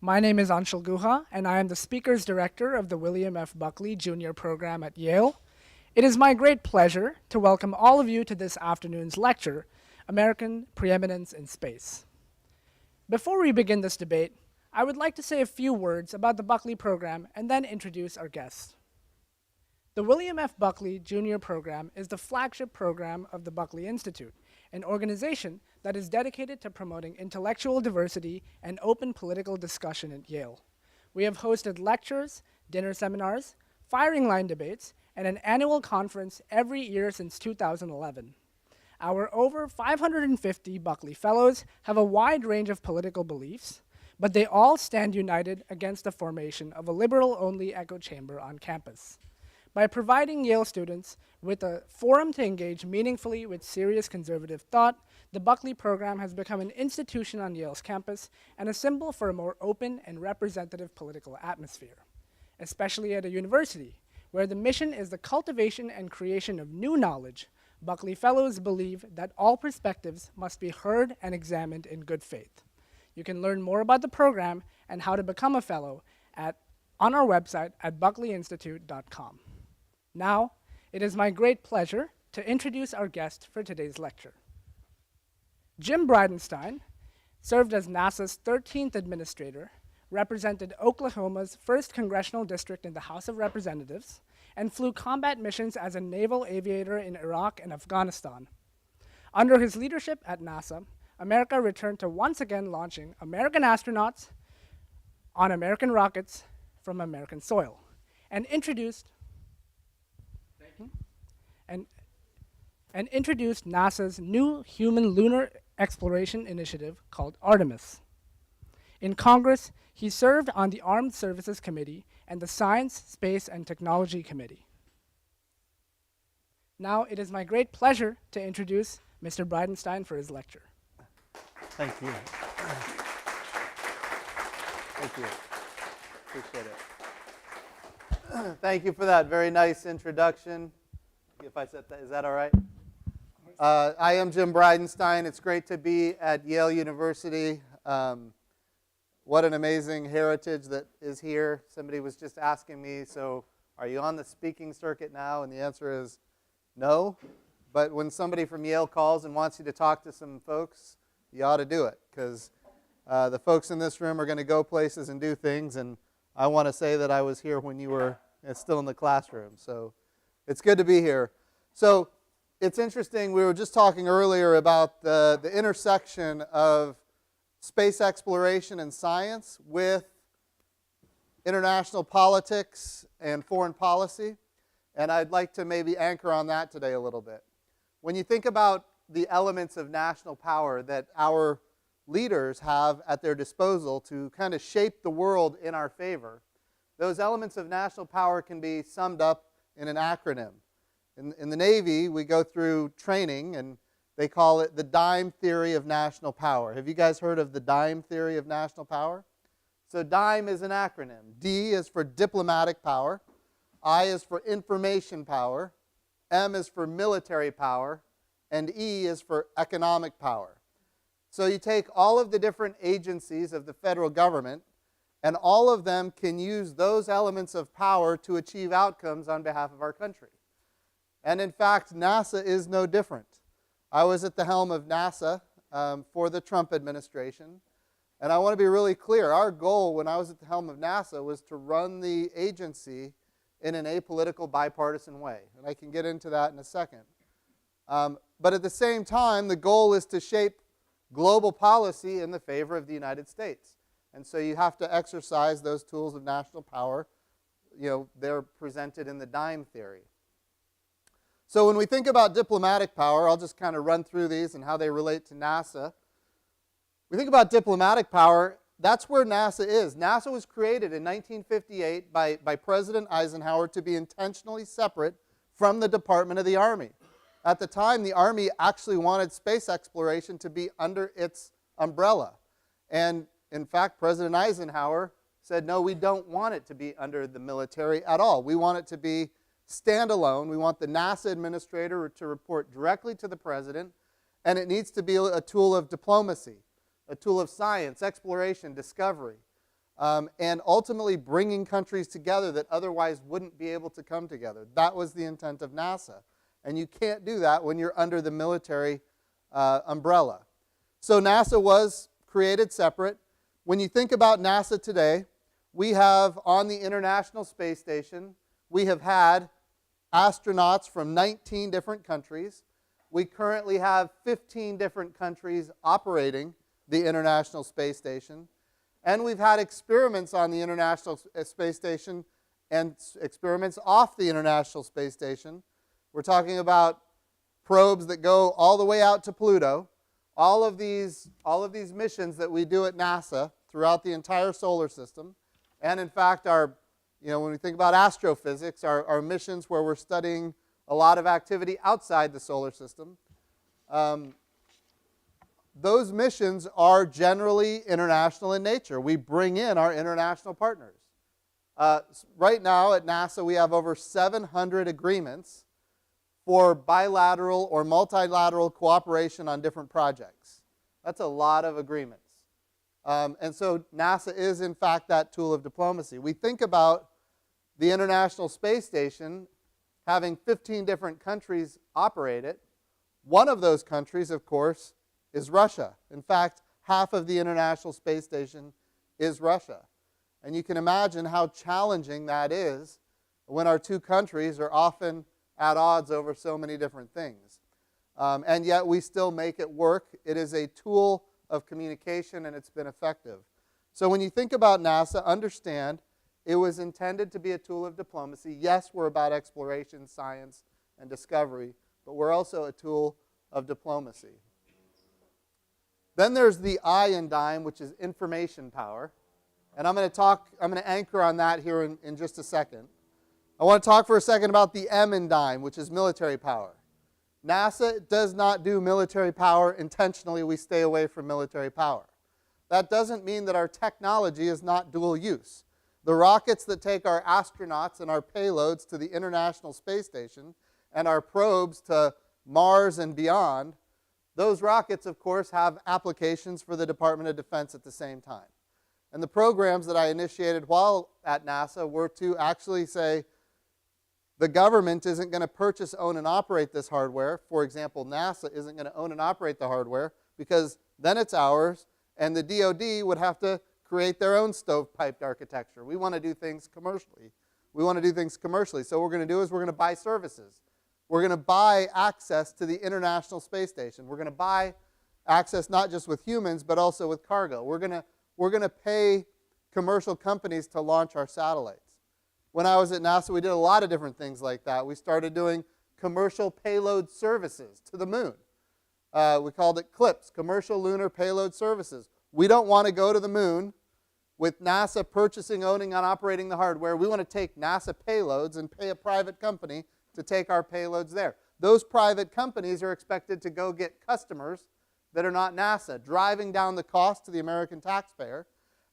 My name is Anshul Guha, and I am the Speakers Director of the William F. Buckley Junior Program at Yale. It is my great pleasure to welcome all of you to this afternoon's lecture, American Preeminence in Space. Before we begin this debate, I would like to say a few words about the Buckley program and then introduce our guests. The William F. Buckley Junior Program is the flagship program of the Buckley Institute, an organization that is dedicated to promoting intellectual diversity and open political discussion at Yale. We have hosted lectures, dinner seminars, firing line debates, and an annual conference every year since 2011. Our over 550 Buckley Fellows have a wide range of political beliefs, but they all stand united against the formation of a liberal-only echo chamber on campus. By providing Yale students with a forum to engage meaningfully with serious conservative thought, the Buckley program has become an institution on Yale's campus and a symbol for a more open and representative political atmosphere, especially at a university, where the mission is the cultivation and creation of new knowledge. Buckley Fellows believe that all perspectives must be heard and examined in good faith. You can learn more about the program and how to become a fellow on our website at buckleyinstitute.com. Now, it is my great pleasure to introduce our guest for today's lecture. Jim Bridenstine served as NASA's 13th administrator, represented Oklahoma's 1st Congressional District in the House of Representatives, and flew combat missions as a naval aviator in Iraq and Afghanistan. Under his leadership at NASA, America returned to once again launching American astronauts on American rockets from American soil, and introduced NASA's new human lunar exploration initiative called Artemis. In Congress, he served on the Armed Services Committee and the Science, Space, and Technology Committee. Now it is my great pleasure to introduce Mr. Bridenstine for his lecture. Thank you. Thank you. Appreciate it. Thank you for that very nice introduction. If I said that, is that all right? I am Jim Bridenstine. It's great to be at Yale University. What an amazing heritage that is here. Somebody was just asking me, so are you on the speaking circuit now? And the answer is no. But when somebody from Yale calls and wants you to talk to some folks, you ought to do it, because the folks in this room are going to go places and do things, and I want to say that I was here when you were still in the classroom. So it's good to be here. So it's interesting, we were just talking earlier about the intersection of space exploration and science with international politics and foreign policy, and I'd like to maybe anchor on that today a little bit. When you think about the elements of national power that our leaders have at their disposal to kind of shape the world in our favor, those elements of national power can be summed up in an acronym. In the Navy, we go through training, and they call it the DIME theory of national power. Have you guys heard of the DIME theory of national power? So DIME is an acronym. D is for diplomatic power. I is for information power. M is for military power. And E is for economic power. So you take all of the different agencies of the federal government, and all of them can use those elements of power to achieve outcomes on behalf of our country. And in fact, NASA is no different. I was at the helm of NASA for the Trump administration, and I want to be really clear. Our goal when I was at the helm of NASA was to run the agency in an apolitical, bipartisan way, and I can get into that in a second. But at the same time, the goal is to shape global policy in the favor of the United States. And so you have to exercise those tools of national power. You know, they're presented in the DIME theory. So when we think about diplomatic power, I'll just kind of run through these and how they relate to NASA. We think about diplomatic power, that's where NASA is. NASA was created in 1958 by President Eisenhower to be intentionally separate from the Department of the Army. At the time, the Army actually wanted space exploration to be under its umbrella. And in fact, President Eisenhower said, no, we don't want it to be under the military at all. We want it to be standalone. We want the NASA administrator to report directly to the president, and it needs to be a tool of diplomacy, a tool of science, exploration, discovery. and ultimately bringing countries together that otherwise wouldn't be able to come together. That was the intent of NASA. And you can't do that when you're under the military umbrella. So NASA was created separate. When you think about NASA today, we have on the International Space Station, we have had astronauts from 19 different countries. We currently have 15 different countries operating the International Space Station. And we've had experiments on the International Space Station and experiments off the International Space Station. We're talking about probes that go all the way out to Pluto. All of these missions that we do at NASA throughout the entire solar system. And in fact, when we think about astrophysics, our missions where we're studying a lot of activity outside the solar system, those missions are generally international in nature. We bring in our international partners. Right now at NASA, we have over 700 agreements for bilateral or multilateral cooperation on different projects. That's a lot of agreements. And so NASA is, in fact, that tool of diplomacy. We think about the International Space Station having 15 different countries operate it. One of those countries, of course, is Russia. In fact, half of the International Space Station is Russia. And you can imagine how challenging that is when our two countries are often at odds over so many different things. And yet we still make it work. It is a tool of communication, and it's been effective. So when you think about NASA, understand it was intended to be a tool of diplomacy. Yes, we're about exploration, science, and discovery, but we're also a tool of diplomacy. Then there's the I in DIME, which is information power. And I'm going to anchor on that here in just a second. I want to talk for a second about the M in DIME, which is military power. NASA does not do military power intentionally. We stay away from military power. That doesn't mean that our technology is not dual use. The rockets that take our astronauts and our payloads to the International Space Station and our probes to Mars and beyond, those rockets, of course, have applications for the Department of Defense at the same time. And the programs that I initiated while at NASA were to actually say, the government isn't going to purchase, own, and operate this hardware. For example, NASA isn't going to own and operate the hardware because then it's ours, and the DoD would have to create their own stovepiped architecture. We want to do things commercially. So what we're going to do is we're going to buy services. We're going to buy access to the International Space Station. We're going to buy access not just with humans, but also with cargo. We're going to pay commercial companies to launch our satellites. When I was at NASA, we did a lot of different things like that. We started doing commercial payload services to the moon. We called it CLPS, Commercial Lunar Payload Services. We don't want to go to the moon with NASA purchasing, owning, and operating the hardware. We want to take NASA payloads and pay a private company to take our payloads there. Those private companies are expected to go get customers that are not NASA, driving down the cost to the American taxpayer.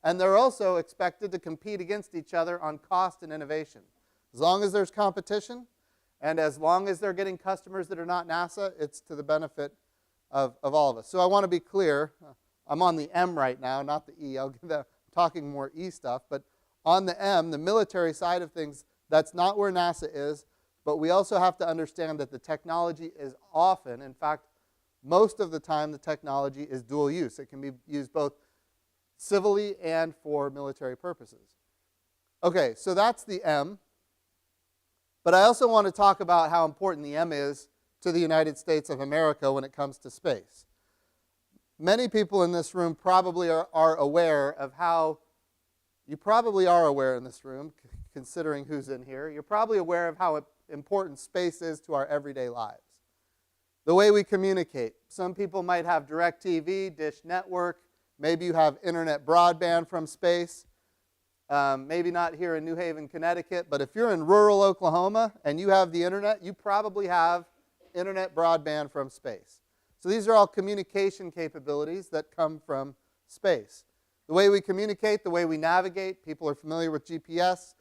And they're also expected to compete against each other on cost and innovation. As long as there's competition, and as long as they're getting customers that are not NASA, it's to the benefit of all of us. So I want to be clear. I'm on the M right now, not the E. I'm talking more E stuff. But on the M, the military side of things, that's not where NASA is. But we also have to understand that the technology is often, in fact, most of the time, the technology is dual use. It can be used both civilly and for military purposes. Okay, so that's the M. But I also want to talk about how important the M is to the United States of America when it comes to space. Many people in this room probably are aware of how, you probably are aware in this room, considering who's in here, you're probably aware of how important space is to our everyday lives. The way we communicate. Some people might have DirecTV, Dish Network. Maybe you have internet broadband from space. Maybe not here in New Haven, Connecticut, but if you're in rural Oklahoma and you have the internet, you probably have internet broadband from space. So these are all communication capabilities that come from space. The way we communicate, the way we navigate, people are familiar with GPS,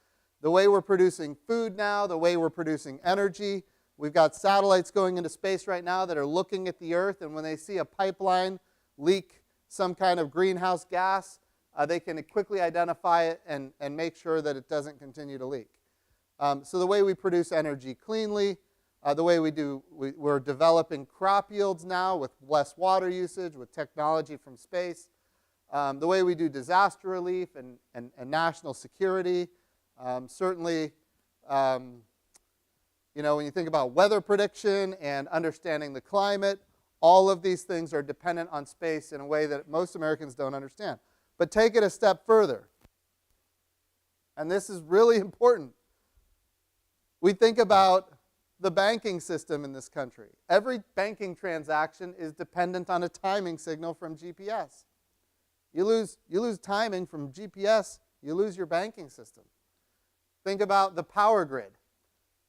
the way we're producing food now, the way we're producing energy. We've got satellites going into space right now that are looking at the Earth, and when they see a pipeline leak some kind of greenhouse gas, they can quickly identify it and make sure that it doesn't continue to leak. So the way we produce energy cleanly, the way we're developing crop yields now with less water usage, with technology from space. The way we do disaster relief and national security. Certainly, when you think about weather prediction and understanding the climate, all of these things are dependent on space in a way that most Americans don't understand. But take it a step further. And this is really important. We think about the banking system in this country. Every banking transaction is dependent on a timing signal from GPS. You lose timing from GPS, you lose your banking system. Think about the power grid.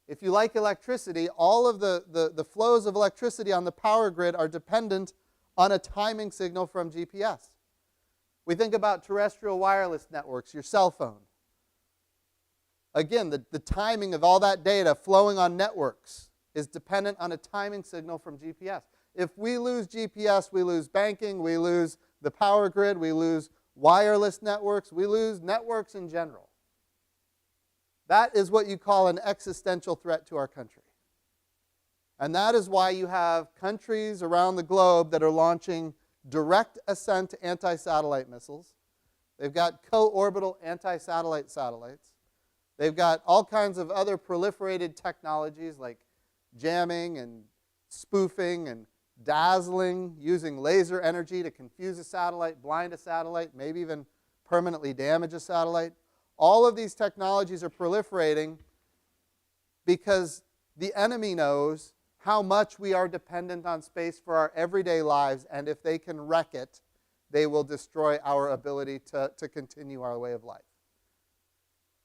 If you like electricity, all of the flows of electricity on the power grid are dependent on a timing signal from GPS. We think about terrestrial wireless networks, your cell phone. Again, the timing of all that data flowing on networks is dependent on a timing signal from GPS. If we lose GPS, we lose banking, we lose the power grid, we lose wireless networks, we lose networks in general. That is what you call an existential threat to our country. And that is why you have countries around the globe that are launching direct ascent anti-satellite missiles. They've got co-orbital anti-satellite satellites. They've got all kinds of other proliferated technologies like jamming and spoofing and dazzling, using laser energy to confuse a satellite, blind a satellite, maybe even permanently damage a satellite. All of these technologies are proliferating because the enemy knows how much we are dependent on space for our everyday lives, and if they can wreck it, they will destroy our ability to continue our way of life.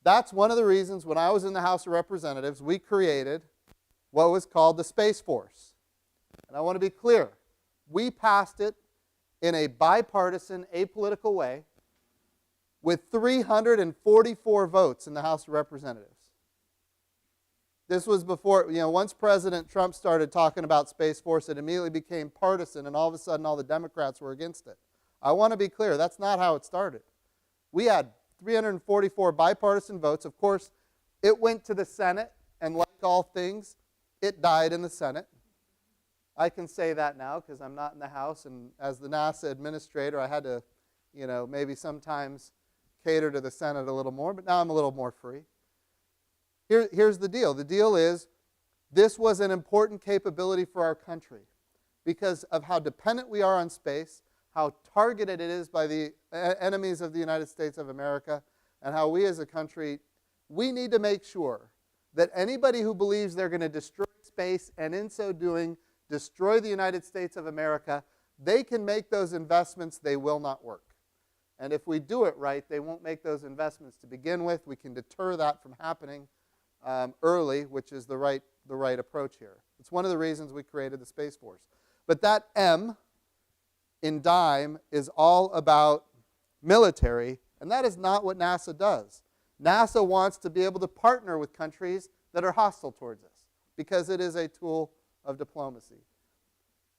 That's one of the reasons when I was in the House of Representatives, we created what was called the Space Force. And I want to be clear, we passed it in a bipartisan, apolitical way with 344 votes in the House of Representatives. This was before, once President Trump started talking about Space Force, it immediately became partisan, and all of a sudden all the Democrats were against it. I want to be clear, that's not how it started. We had 344 bipartisan votes. Of course, it went to the Senate, and like all things, it died in the Senate. I can say that now because I'm not in the House, and as the NASA administrator, I had to, maybe sometimes cater to the Senate a little more, but now I'm a little more free. Here's the deal. The deal is this was an important capability for our country because of how dependent we are on space, how targeted it is by the enemies of the United States of America, and how we as a country, we need to make sure that anybody who believes they're going to destroy space and in so doing destroy the United States of America, they can make those investments, they will not work. And if we do it right, they won't make those investments to begin with. We can deter that from happening early, which is the right approach here. It's one of the reasons we created the Space Force. But that M in DIME is all about military, and that is not what NASA does. NASA wants to be able to partner with countries that are hostile towards us because it is a tool of diplomacy.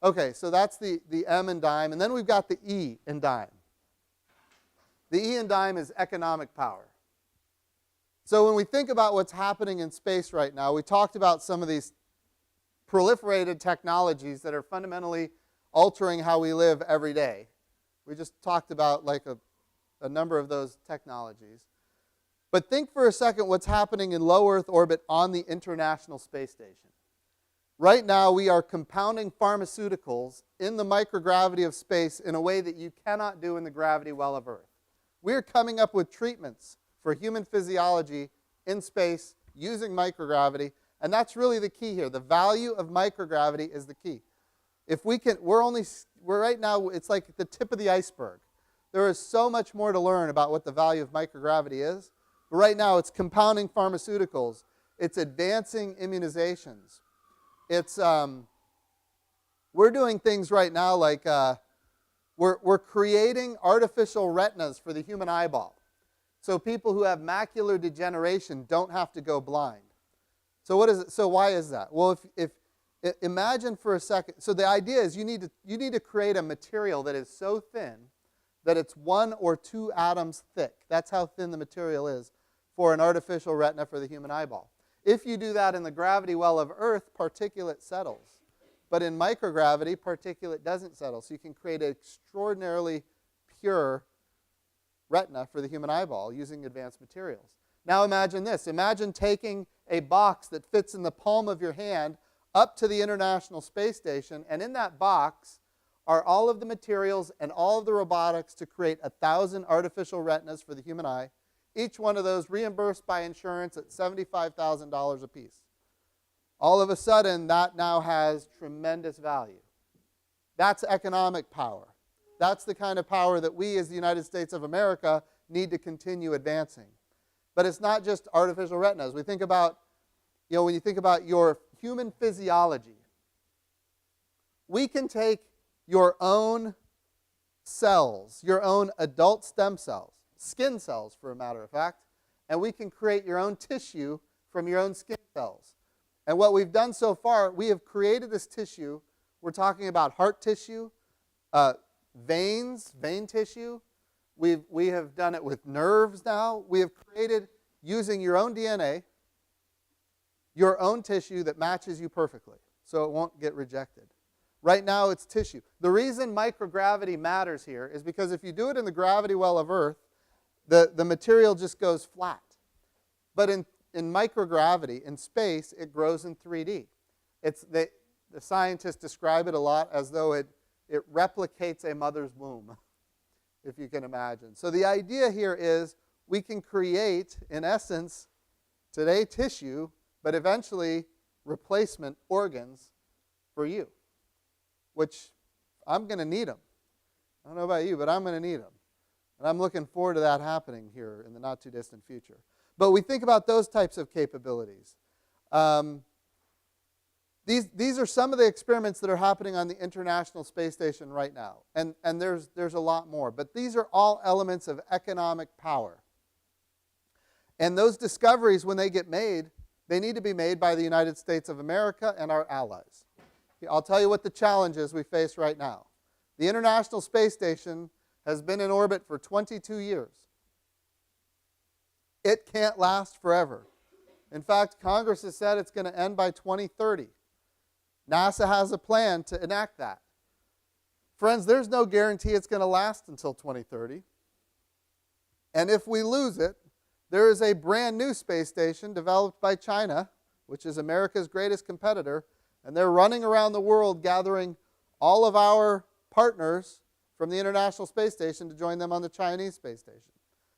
Okay, so that's the M in DIME, and then we've got the E in DIME. The E in DIME is economic power. So when we think about what's happening in space right now, we talked about some of these proliferated technologies that are fundamentally altering how we live every day. We just talked about like a number of those technologies. But think for a second what's happening in low Earth orbit on the International Space Station. Right now, we are compounding pharmaceuticals in the microgravity of space in a way that you cannot do in the gravity well of Earth. We're coming up with treatments for human physiology in space using microgravity, and that's really the key here. The value of microgravity is the key. If we can, we're right now, it's like the tip of the iceberg. There is so much more to learn about what the value of microgravity is. But right now, it's compounding pharmaceuticals. It's advancing immunizations. It's, we're doing things right now like we're creating artificial retinas for the human eyeball. So people who have macular degeneration don't have to go blind. So what is it? So why is that? Well, if imagine for a second. So the idea is you need to create a material that is so thin that it's 1 or 2 atoms thick. That's how thin the material is for an artificial retina for the human eyeball. If you do that in the gravity well of Earth, particulate settles. But in microgravity, particulate doesn't settle. So you can create an extraordinarily pure retina for the human eyeball using advanced materials. Now imagine this. Imagine taking a box that fits in the palm of your hand up to the International Space Station, and in that box are all of the materials and all of the robotics to create 1,000 artificial retinas for the human eye, each one of those reimbursed by insurance at $75,000 a piece. All of a sudden, that now has tremendous value. That's economic power. That's the kind of power that we as the United States of America need to continue advancing. But it's not just artificial retinas. We think about, when you think about your human physiology, we can take your own cells, your own adult stem cells, skin cells for a matter of fact, and we can create your own tissue from your own skin cells. And what we've done so far, we have created this tissue. We're talking about heart tissue, veins, vein tissue. We have done it with nerves now. We have created, using your own DNA, your own tissue that matches you perfectly, so it won't get rejected. Right now, it's tissue. The reason microgravity matters here is because if you do it in the gravity well of Earth, the material just goes flat. But in microgravity, in space, it grows in 3D. The scientists describe it a lot as though it replicates a mother's womb, if you can imagine. So the idea here is we can create, in essence, today tissue, but eventually replacement organs for you, which I'm going to need them. I don't know about you, but I'm going to need them. And I'm looking forward to that happening here in the not-too-distant future. But we think about those types of capabilities. These are some of the experiments that are happening on the International Space Station right now. And there's a lot more. But these are all elements of economic power. And those discoveries, when they get made, they need to be made by the United States of America and our allies. I'll tell you what the challenges we face right now. The International Space Station has been in orbit for 22 years. It can't last forever. In fact, Congress has said it's going to end by 2030. NASA has a plan to enact that. Friends, there's no guarantee it's going to last until 2030. And if we lose it, there is a brand new space station developed by China, which is America's greatest competitor, and they're running around the world gathering all of our partners from the International Space Station to join them on the Chinese space station.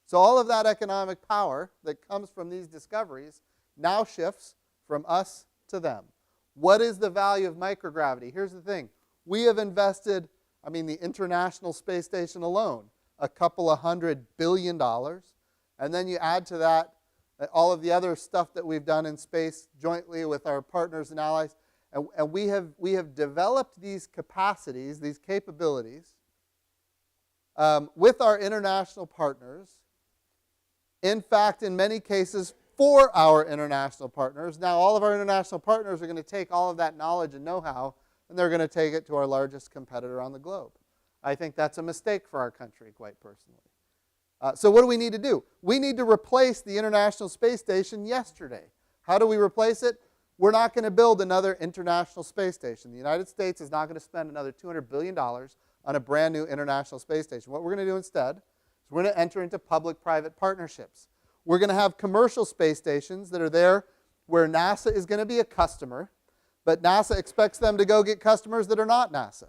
So all of that economic power that comes from these discoveries now shifts from us to them. What is the value of microgravity? Here's the thing. We have invested, the International Space Station alone, a couple of $100 billion. And then you add to that all of the other stuff that we've done in space jointly with our partners and allies. And we have developed these capacities, these capabilities, with our international partners. In fact, in many cases, for our international partners. Now, all of our international partners are going to take all of that knowledge and know-how, and they're going to take it to our largest competitor on the globe. I think that's a mistake for our country, quite personally. So what do we need to do? We need to replace the International Space Station yesterday. How do we replace it? We're not going to build another International Space Station. The United States is not going to spend another $200 billion on a brand new International Space Station. What we're going to do instead is we're going to enter into public-private partnerships. We're going to have commercial space stations that are there where NASA is going to be a customer, but NASA expects them to go get customers that are not NASA.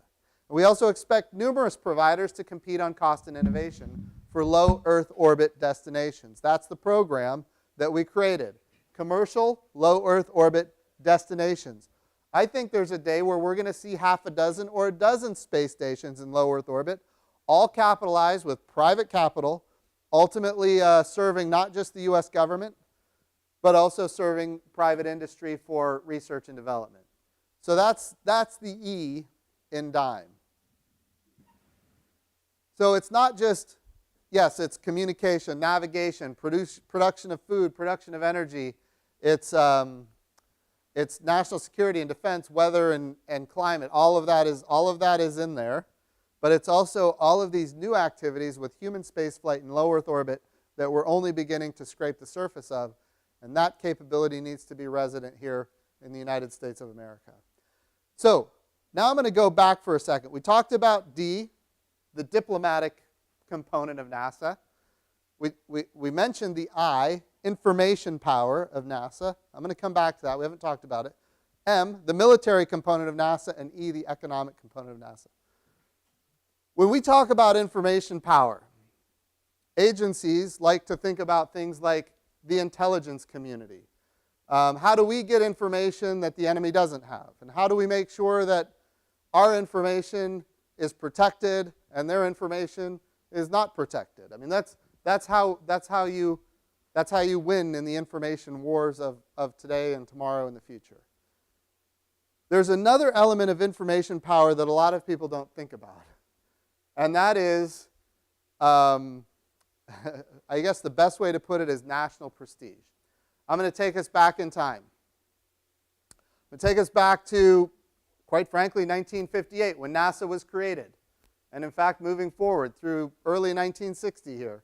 We also expect numerous providers to compete on cost and innovation for low Earth orbit destinations. That's the program that we created. Commercial low Earth orbit destinations. I think there's a day where we're going to see half a dozen or a dozen space stations in low Earth orbit, all capitalized with private capital, ultimately serving not just the U.S. government, but also serving private industry for research and development. So that's the E in DIME. So it's not just, yes, it's communication, navigation, production of food, production of energy. It's national security and defense, weather and climate. All of that is in there. but it's also all of these new activities with human spaceflight in low Earth orbit that we're only beginning to scrape the surface of, and that capability needs to be resident here in the United States of America. So now I'm going to go back for a second. We talked about D, the diplomatic component of NASA. We mentioned the I, information power of NASA. I'm going to come back to that. We haven't talked about it. M, the military component of NASA, and E, the economic component of NASA. When we talk about information power, agencies like to think about things like the intelligence community. How do we get information that the enemy doesn't have? And how do we make sure that our information is protected and their information is not protected? I mean, that's how you win in the information wars of today and tomorrow and the future. There's another element of information power that a lot of people don't think about, and that is, I guess the best way to put it is national prestige. I'm going to take us back in time. I'm going to take us back to, quite frankly, 1958, when NASA was created. And in fact, moving forward through early 1960 here.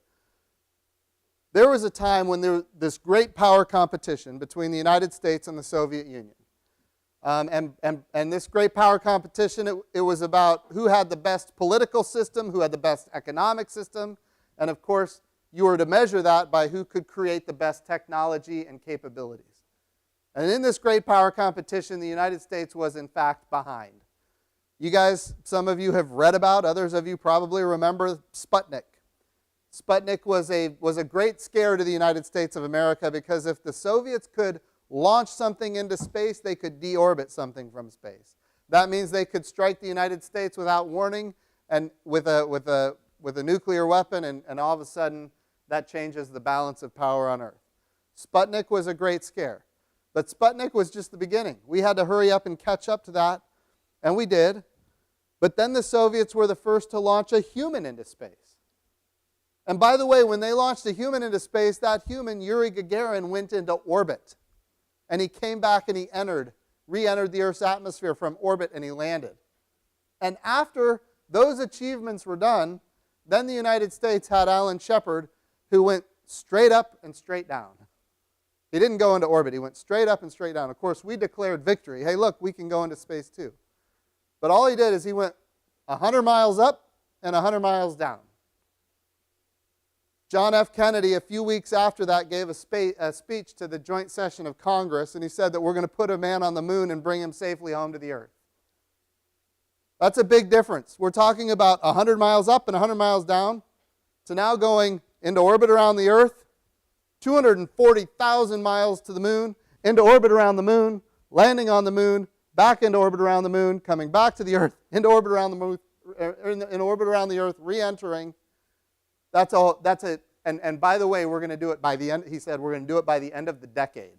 There was a time when there was this great power competition between the United States and the Soviet Union. And this great power competition, it was about who had the best political system, who had the best economic system, and of course, you were to measure that by who could create the best technology and capabilities. And in this great power competition, the United States was in fact behind. You guys, some of you have read about, others of you probably remember Sputnik. Sputnik was a great scare to the United States of America because if the Soviets could launch something into space, they could deorbit something from space. That means they could strike the United States without warning and with a nuclear weapon, and all of a sudden that changes the balance of power on Earth. Sputnik was a great scare. But Sputnik was just the beginning. We had to hurry up and catch up to that, and we did. But then the Soviets were the first to launch a human into space. And by the way, when they launched a human into space, that human, Yuri Gagarin, went into orbit. And he came back and he re-entered the Earth's atmosphere from orbit, and he landed. And after those achievements were done, then the United States had Alan Shepard, who went straight up and straight down. He didn't go into orbit. He went straight up and straight down. Of course, we declared victory. Hey, look, we can go into space too. But all he did is he went 100 miles up and 100 miles down. John F. Kennedy, a few weeks after that, gave a speech to the joint session of Congress, and he said that we're going to put a man on the moon and bring him safely home to the Earth. That's a big difference. We're talking about 100 miles up and 100 miles down to now going into orbit around the Earth, 240,000 miles to the moon, into orbit around the moon, landing on the moon, back into orbit around the moon, coming back to the Earth, into orbit around the moon, in orbit around the Earth, re-entering. That's all. That's it. And by the way, we're going to do it by the end. He said we're going to do it by the end of the decade.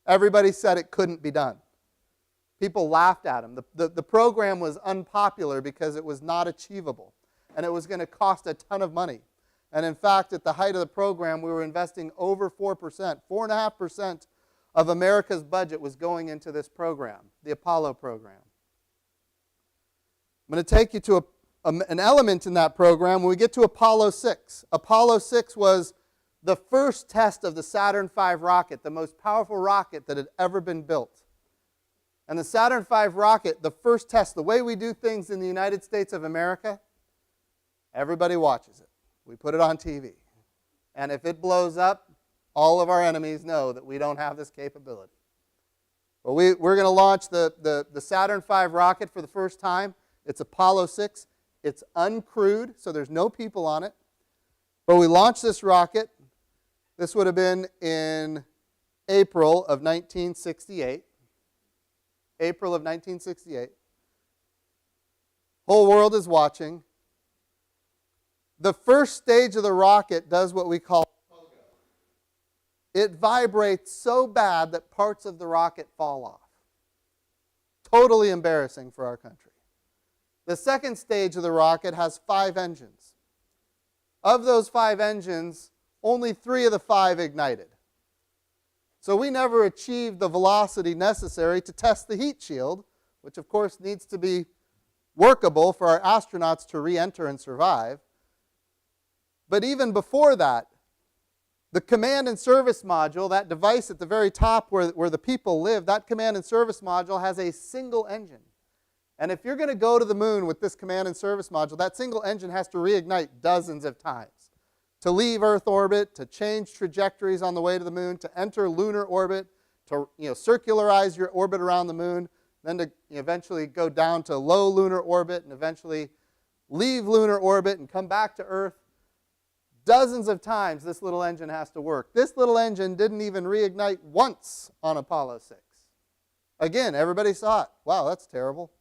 Everybody said it couldn't be done. People laughed at him. The program was unpopular because it was not achievable, and it was going to cost a ton of money. And in fact, at the height of the program, we were investing over 4%, 4.5% of America's budget was going into this program, the Apollo program. I'm going to take you to an element in that program when we get to Apollo 6. Apollo 6 was the first test of the Saturn V rocket, the most powerful rocket that had ever been built. And the Saturn V rocket, the first test, the way we do things in the United States of America, everybody watches it. We put it on TV. And if it blows up, all of our enemies know that we don't have this capability. But we're going to launch the Saturn V rocket for the first time. It's Apollo 6. It's uncrewed, so there's no people on it. But we launched this rocket. This would have been in April of 1968. April of 1968. Whole world is watching. The first stage of the rocket does what we call pogo. It vibrates so bad that parts of the rocket fall off. Totally embarrassing for our country. The second stage of the rocket has 5 engines. Of those 5 engines, only 3 of the 5 ignited. So we never achieved the velocity necessary to test the heat shield, which of course needs to be workable for our astronauts to re-enter and survive. But even before that, the command and service module, that device at the very top where the people live, that command and service module has a single engine. And if you're going to go to the moon with this command and service module, that single engine has to reignite dozens of times. To leave Earth orbit, to change trajectories on the way to the moon, to enter lunar orbit, to circularize your orbit around the moon, then to eventually go down to low lunar orbit and eventually leave lunar orbit and come back to Earth. Dozens of times this little engine has to work. This little engine didn't even reignite once on Apollo 6. Again, everybody saw it. Wow, that's terrible.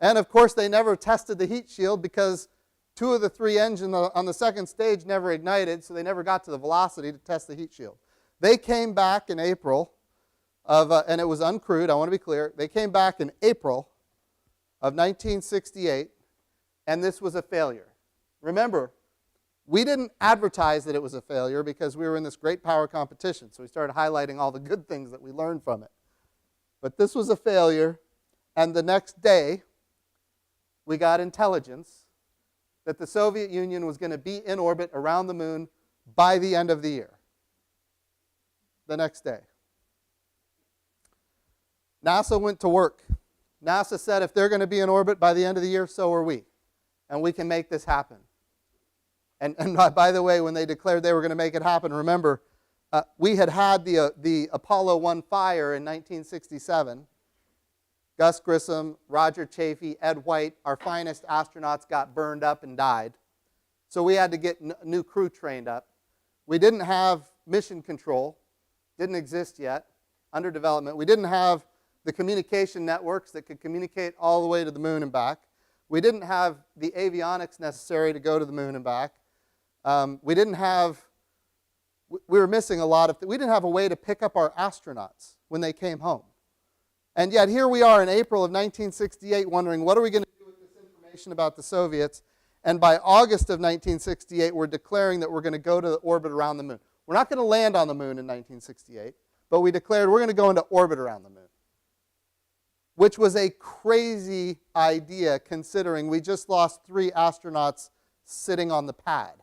And of course, they never tested the heat shield because 2 of the 3 engines on the second stage never ignited, so they never got to the velocity to test the heat shield. They came back in April and it was uncrewed, I want to be clear. They came back in April of 1968, and this was a failure. Remember, we didn't advertise that it was a failure because we were in this great power competition, so we started highlighting all the good things that we learned from it. But this was a failure, and the next day, we got intelligence that the Soviet Union was going to be in orbit around the moon by the end of the year. The next day. NASA went to work. NASA said if they're going to be in orbit by the end of the year, so are we. And we can make this happen. And by the way, when they declared they were going to make it happen, remember, we had the Apollo 1 fire in 1967. Gus Grissom, Roger Chaffee, Ed White, our finest astronauts got burned up and died. So we had to get new crew trained up. We didn't have mission control. Didn't exist yet. Under development. We didn't have the communication networks that could communicate all the way to the moon and back. We didn't have the avionics necessary to go to the moon and back. We were missing a lot of, we didn't have a way to pick up our astronauts when they came home. And yet here we are in April of 1968 wondering, what are we going to do with this information about the Soviets? And by August of 1968, we're declaring that we're going to go to the orbit around the moon. We're not going to land on the moon in 1968, but we declared we're going to go into orbit around the moon, which was a crazy idea considering we just lost 3 astronauts sitting on the pad.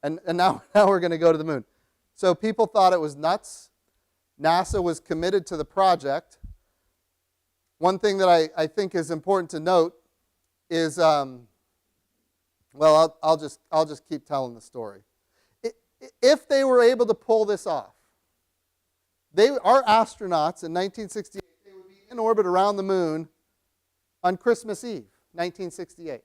And now we're going to go to the moon. So people thought it was nuts. NASA was committed to the project. One thing that I think is important to note is, well, I'll just keep telling the story. If they were able to pull this off, our astronauts in 1968, they would be in orbit around the moon on Christmas Eve, 1968.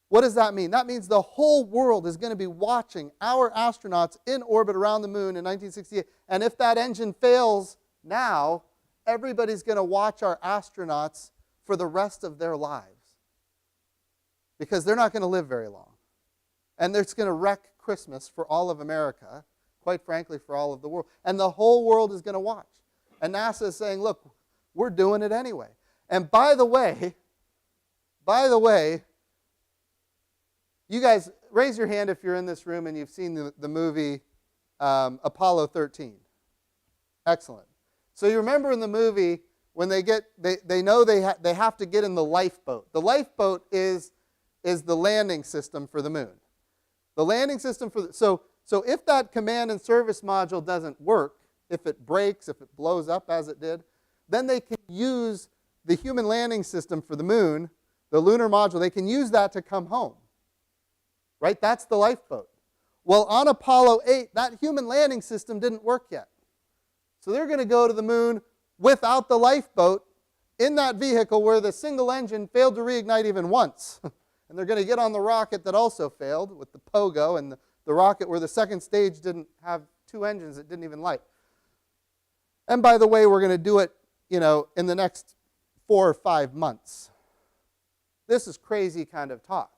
What does that mean? That means the whole world is going to be watching our astronauts in orbit around the moon in 1968. And if that engine fails now, everybody's going to watch our astronauts for the rest of their lives. Because they're not going to live very long. And it's going to wreck Christmas for all of America, quite frankly, for all of the world. And the whole world is going to watch. And NASA is saying, look, we're doing it anyway. And by the way, you guys, raise your hand if you're in this room and you've seen the movie Apollo 13. Excellent. So you remember in the movie when they know they have to get in the lifeboat. The lifeboat is the landing system for the moon. The landing system so if that command and service module doesn't work, if it breaks, if it blows up as it did, then they can use the human landing system for the moon, the lunar module. They can use that to come home. Right? That's the lifeboat. Well, on Apollo 8, that human landing system didn't work yet. So they're going to go to the moon without the lifeboat in that vehicle where the single engine failed to reignite even once. And they're going to get on the rocket that also failed with the Pogo and the rocket where the second stage didn't have 2 engines that didn't even light. And by the way, we're going to do it, in the next 4 or 5 months. This is crazy kind of talk.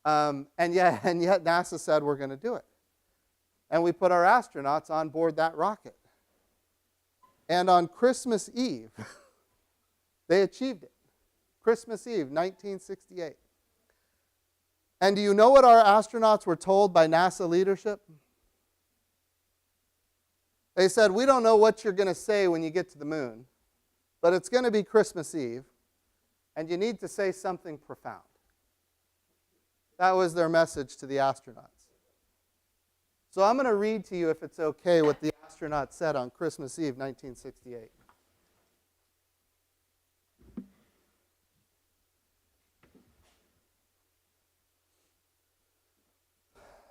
And yet NASA said we're going to do it. And we put our astronauts on board that rocket. And on Christmas Eve, they achieved it. Christmas Eve, 1968. And do you know what our astronauts were told by NASA leadership? They said, we don't know what you're going to say when you get to the moon, but it's going to be Christmas Eve. and you need to say something profound. That was their message to the astronauts. So I'm going to read to you, if it's okay, what the astronauts said on Christmas Eve, 1968.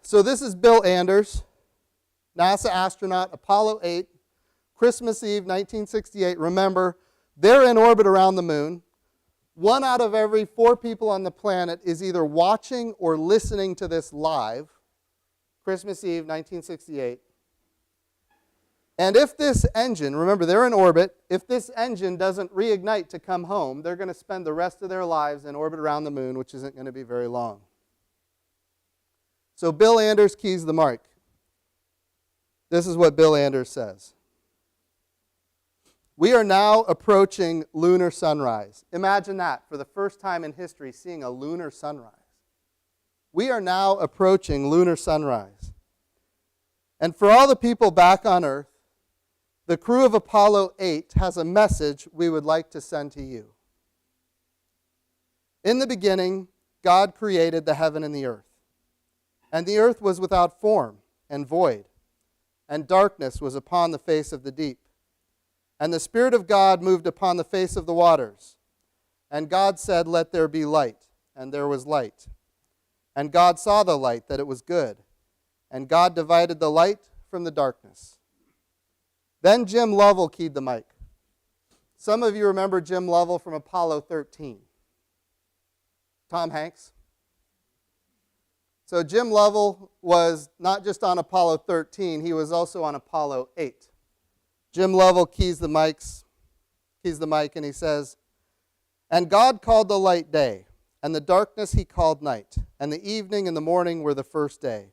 So this is Bill Anders, NASA astronaut, Apollo 8, Christmas Eve, 1968. Remember, they're in orbit around the moon. 1 out of every 4 people on the planet is either watching or listening to this live. Christmas Eve, 1968. And if this engine, remember they're in orbit, if this engine doesn't reignite to come home, they're going to spend the rest of their lives in orbit around the moon, which isn't going to be very long. So Bill Anders keys the mic. This is what Bill Anders says. We are now approaching lunar sunrise. Imagine that, for the first time in history, seeing a lunar sunrise. We are now approaching lunar sunrise. And for all the people back on Earth, the crew of Apollo 8 has a message we would like to send to you. In the beginning, God created the heaven and the earth. And the earth was without form and void, and darkness was upon the face of the deep. And the Spirit of God moved upon the face of the waters. And God said, "Let there be light," and there was light. And God saw the light, that it was good. And God divided the light from the darkness. Then Jim Lovell keyed the mic. Some of you remember Jim Lovell from Apollo 13. Tom Hanks. So Jim Lovell was not just on Apollo 13, he was also on Apollo 8. Jim Lovell keys the mic, and he says, "And God called the light day, and the darkness he called night, and the evening and the morning were the first day.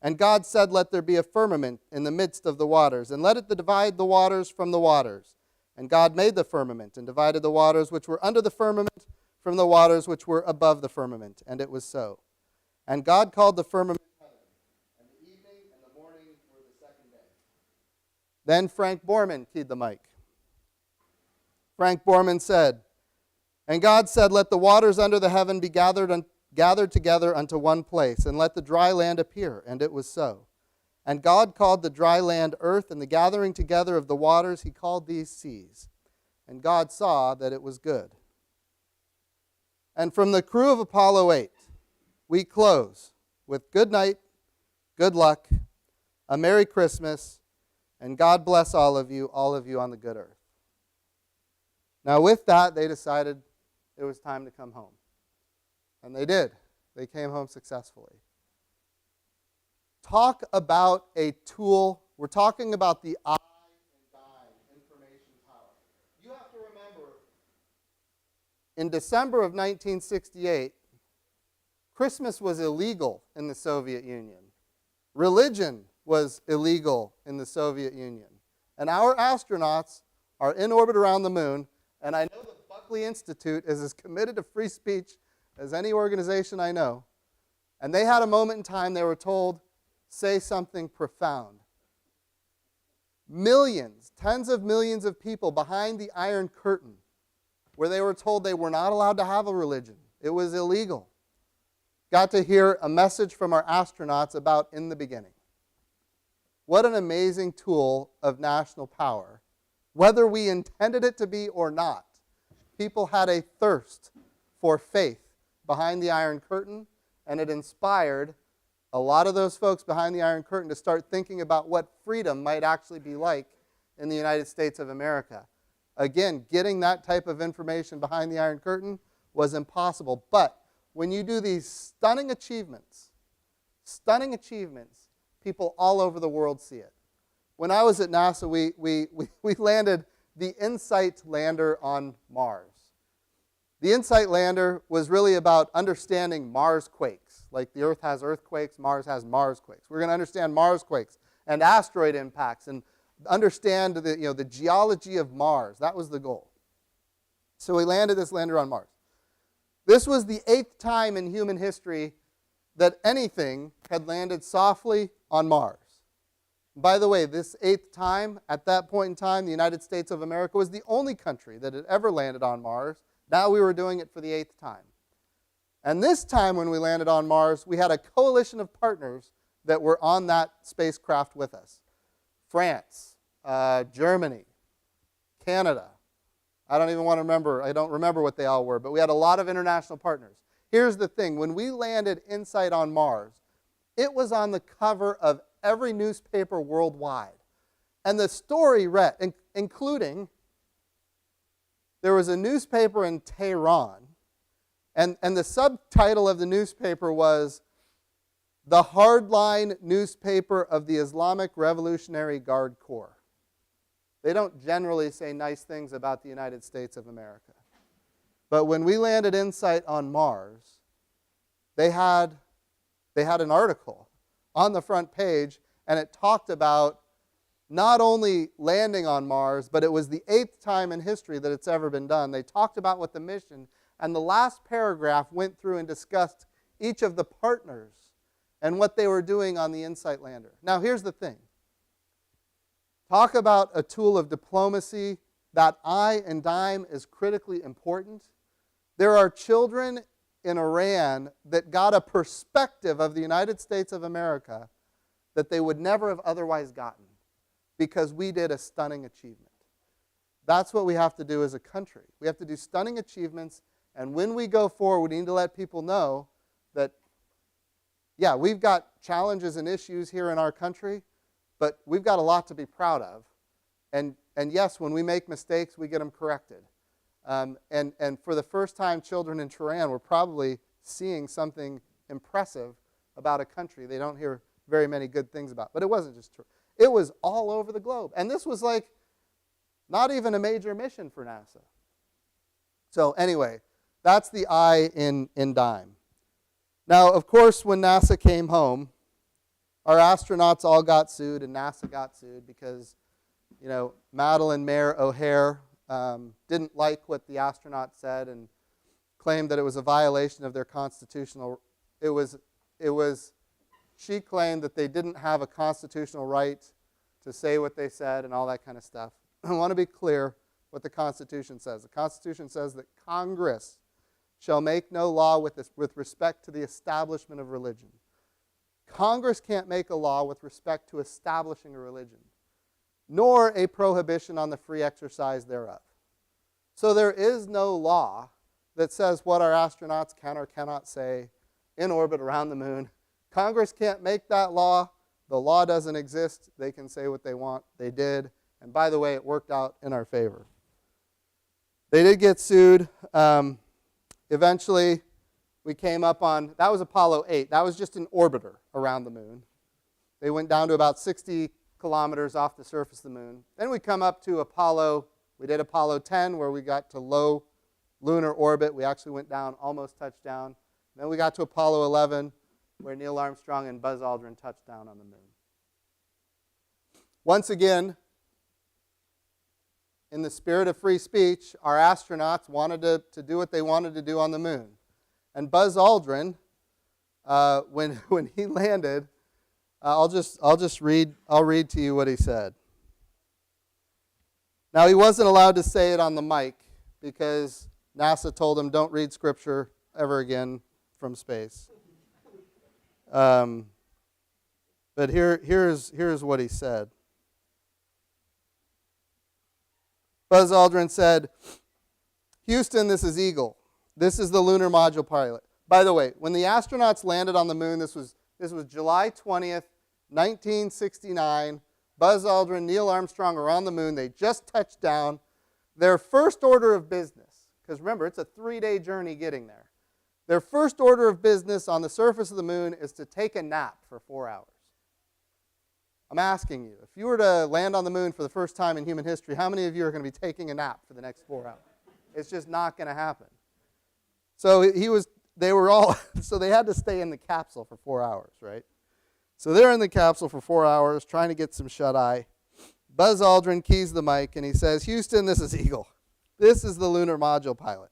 And God said, Let there be a firmament in the midst of the waters, and let it divide the waters from the waters. And God made the firmament, and divided the waters which were under the firmament from the waters which were above the firmament. And it was so. And God called the firmament heaven, and the evening and the morning were the second day." Then Frank Borman keyed the mic. Frank Borman said, "And God said, Let the waters under the heaven be gathered together unto one place, and let the dry land appear. And it was so. And God called the dry land earth, and the gathering together of the waters he called these seas. And God saw that it was good." And from the crew of Apollo 8, we close with good night, good luck, a Merry Christmas, and God bless all of you on the good earth. Now with that, they decided it was time to come home. And they did. They came home successfully. Talk about a tool. We're talking about the I and dime information power. You have to remember, in December of 1968, Christmas was illegal in the Soviet Union. Religion was illegal in the Soviet Union. And our astronauts are in orbit around the moon, and I know the Buckley Institute is as committed to free speech as any organization I know. And they had a moment in time they were told, say something profound. Millions, tens of millions of people behind the Iron Curtain, where they were told they were not allowed to have a religion. It was illegal. Got to hear a message from our astronauts about in the beginning. What an amazing tool of national power. Whether we intended it to be or not, people had a thirst for faith behind the Iron Curtain, and it inspired a lot of those folks behind the Iron Curtain to start thinking about what freedom might actually be like in the United States of America. Again, getting that type of information behind the Iron Curtain was impossible. But when you do these stunning achievements, people all over the world see it. When I was at NASA, we landed the InSight lander on Mars. The InSight lander was really about understanding Mars quakes. Like the Earth has earthquakes, Mars has Mars quakes. We're going to understand Mars quakes and asteroid impacts and understand the geology of Mars. That was the goal. So we landed this lander on Mars. This was the 8th time in human history that anything had landed softly on Mars. By the way, this 8th time, at that point in time, the United States of America was the only country that had ever landed on Mars. Now we were doing it for the 8th time. And this time when we landed on Mars, we had a coalition of partners that were on that spacecraft with us. France, Germany, Canada. I don't even want to remember. I don't remember what they all were, but we had a lot of international partners. Here's the thing. When we landed InSight on Mars, it was on the cover of every newspaper worldwide. And the story read, including, there was a newspaper in Tehran, and the subtitle of the newspaper was, "The Hardline Newspaper of the Islamic Revolutionary Guard Corps." They don't generally say nice things about the United States of America. But when we landed InSight on Mars, they had an article on the front page, and it talked about not only landing on Mars, but it was the 8th time in history that it's ever been done. They talked about what the mission, and the last paragraph went through and discussed each of the partners and what they were doing on the InSight lander. Now, here's the thing. Talk about a tool of diplomacy. That I and dime is critically important. There are children in Iran that got a perspective of the United States of America that they would never have otherwise gotten because we did a stunning achievement. That's what we have to do as a country. We have to do stunning achievements, and when we go forward, we need to let people know that, yeah, we've got challenges and issues here in our country, but we've got a lot to be proud of. And yes, when we make mistakes, we get them corrected. And for the first time, children in Tehran were probably seeing something impressive about a country they don't hear very many good things about. But it wasn't just Tehran. It was all over the globe. And this was like not even a major mission for NASA. So anyway, that's the I in dime. Now, of course, when NASA came home, our astronauts all got sued, and NASA got sued because, you know, Madeleine Mayer O'Hare didn't like what the astronauts said and claimed that it was a violation of their constitutional. She claimed that they didn't have a constitutional right to say what they said and all that kind of stuff. I want to be clear what the Constitution says. The Constitution says that Congress shall make no law with respect to the establishment of religion. Congress can't make a law with respect to establishing a religion, nor a prohibition on the free exercise thereof. So there is no law that says what our astronauts can or cannot say in orbit around the moon. Congress can't make that law. The law doesn't exist. They can say what they want. They did. And by the way, it worked out in our favor. They did get sued. Eventually, we came up on, that was Apollo 8. That was just an orbiter around the moon. They went down to about 60 kilometers off the surface of the moon. Then we come up to we did Apollo 10, where we got to low lunar orbit. We actually went down, almost touched down. Then we got to Apollo 11, where Neil Armstrong and Buzz Aldrin touched down on the moon. Once again, in the spirit of free speech, our astronauts wanted to do what they wanted to do on the moon. And Buzz Aldrin, when he landed, I'll read to you what he said. Now, he wasn't allowed to say it on the mic because NASA told him, don't read scripture ever again from space. But here's what he said. Buzz Aldrin said, "Houston, this is Eagle. This is the lunar module pilot." By the way, when the astronauts landed on the moon, this was July 20th, 1969. Buzz Aldrin, Neil Armstrong are on the moon. They just touched down. Their first order of business, because remember, it's a 3-day journey getting there. Their first order of business on the surface of the moon is to take a nap for 4 hours. I'm asking you, if you were to land on the moon for the first time in human history, how many of you are going to be taking a nap for the next 4 hours? It's just not going to happen. So so they had to stay in the capsule for 4 hours, right? So they're in the capsule for 4 hours trying to get some shut-eye. Buzz Aldrin keys the mic and he says, "Houston, this is Eagle. This is the lunar module pilot.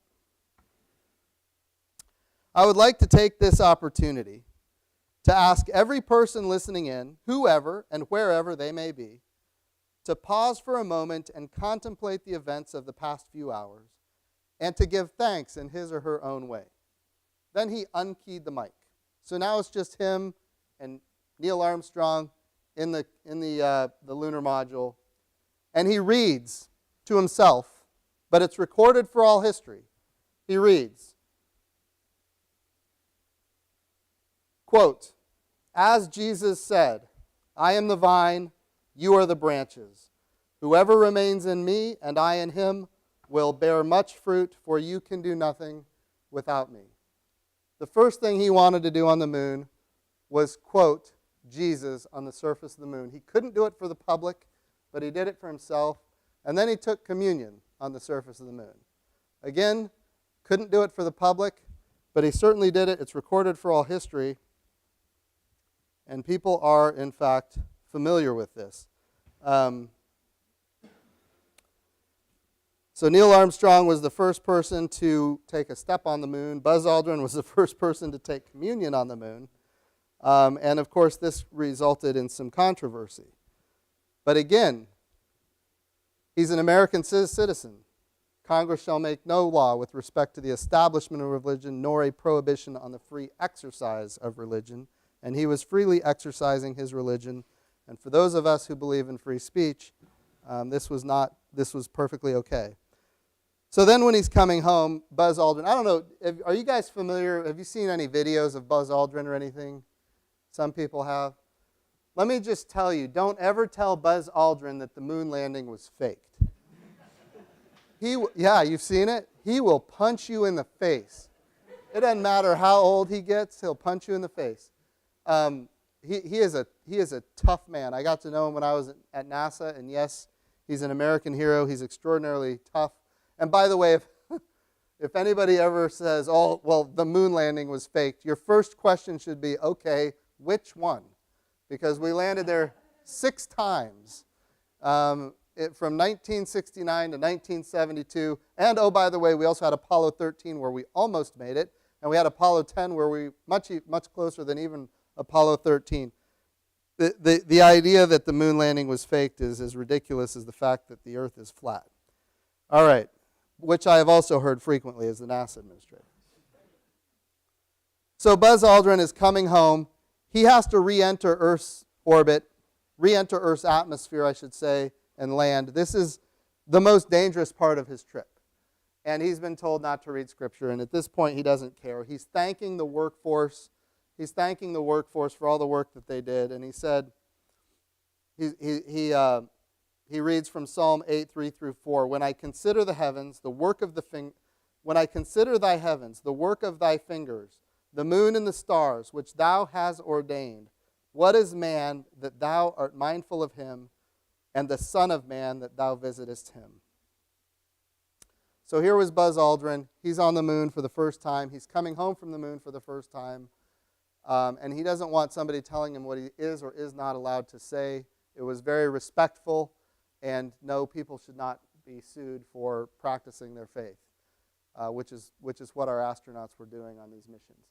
I would like to take this opportunity to ask every person listening in, whoever and wherever they may be, to pause for a moment and contemplate the events of the past few hours and to give thanks in his or her own way. Then he unkeyed the mic. So now it's just him and Neil Armstrong in the lunar module, and he reads to himself, but it's recorded for all history. He reads, quote, "As Jesus said, I am the vine, you are the branches. Whoever remains in me and I in him will bear much fruit, for you can do nothing without me." The first thing he wanted to do on the moon was quote Jesus on the surface of the moon. He couldn't do it for the public, but he did it for himself. And then he took communion on the surface of the moon. Again, couldn't do it for the public, but he certainly did it. It's recorded for all history. And people are, in fact, familiar with this. So Neil Armstrong was the first person to take a step on the moon. Buzz Aldrin was the first person to take communion on the moon. And of course, this resulted in some controversy. But again, he's an American citizen. Congress shall make no law with respect to the establishment of religion, nor a prohibition on the free exercise of religion. And he was freely exercising his religion. And for those of us who believe in free speech, this was perfectly okay. So then when he's coming home, Buzz Aldrin, I don't know, are you guys familiar? Have you seen any videos of Buzz Aldrin or anything? Some people have. Let me just tell you, don't ever tell Buzz Aldrin that the moon landing was faked. Yeah, you've seen it? He will punch you in the face. It doesn't matter how old he gets, he'll punch you in the face. He is a tough man. I got to know him when I was at NASA, and yes, he's an American hero. He's extraordinarily tough. And by the way, if anybody ever says, oh, well, the moon landing was faked, your first question should be, okay, which one? Because we landed there 6 times from 1969 to 1972. And, oh, by the way, we also had Apollo 13 where we almost made it. And we had Apollo 10 where we, much closer than even Apollo 13. The idea that the moon landing was faked is as ridiculous as the fact that the Earth is flat. All right, which I have also heard frequently as the NASA administrator. So Buzz Aldrin is coming home. He has to re-enter Earth's orbit, re-enter Earth's atmosphere, I should say, and land. This is the most dangerous part of his trip. And he's been told not to read Scripture, and at this point he doesn't care. He's thanking the workforce. He's thanking the workforce for all the work that they did. And he said, he reads from Psalm 8, 3 through 4, "When I consider the heavens, the work of when I consider thy heavens, the work of thy fingers, the moon and the stars, which thou hast ordained, what is man that thou art mindful of him, and the son of man that thou visitest him?" So here was Buzz Aldrin. He's on the moon for the first time. He's coming home from the moon for the first time. And he doesn't want somebody telling him what he is or is not allowed to say. It was very respectful. And no, people should not be sued for practicing their faith, which is what our astronauts were doing on these missions.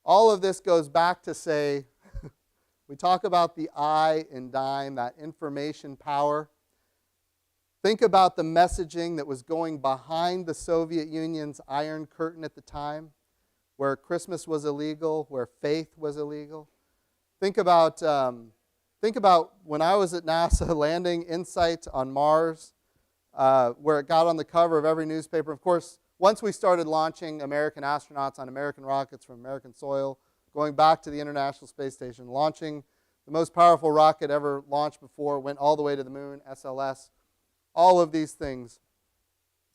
All of this goes back to say, we talk about the I in DIME, that information power. Think about the messaging that was going behind the Soviet Union's Iron Curtain at the time, where Christmas was illegal, where faith was illegal. Think about when I was at NASA landing InSight on Mars, where it got on the cover of every newspaper. Of course, once we started launching American astronauts on American rockets from American soil, going back to the International Space Station, launching the most powerful rocket ever launched before, went all the way to the moon, SLS. All of these things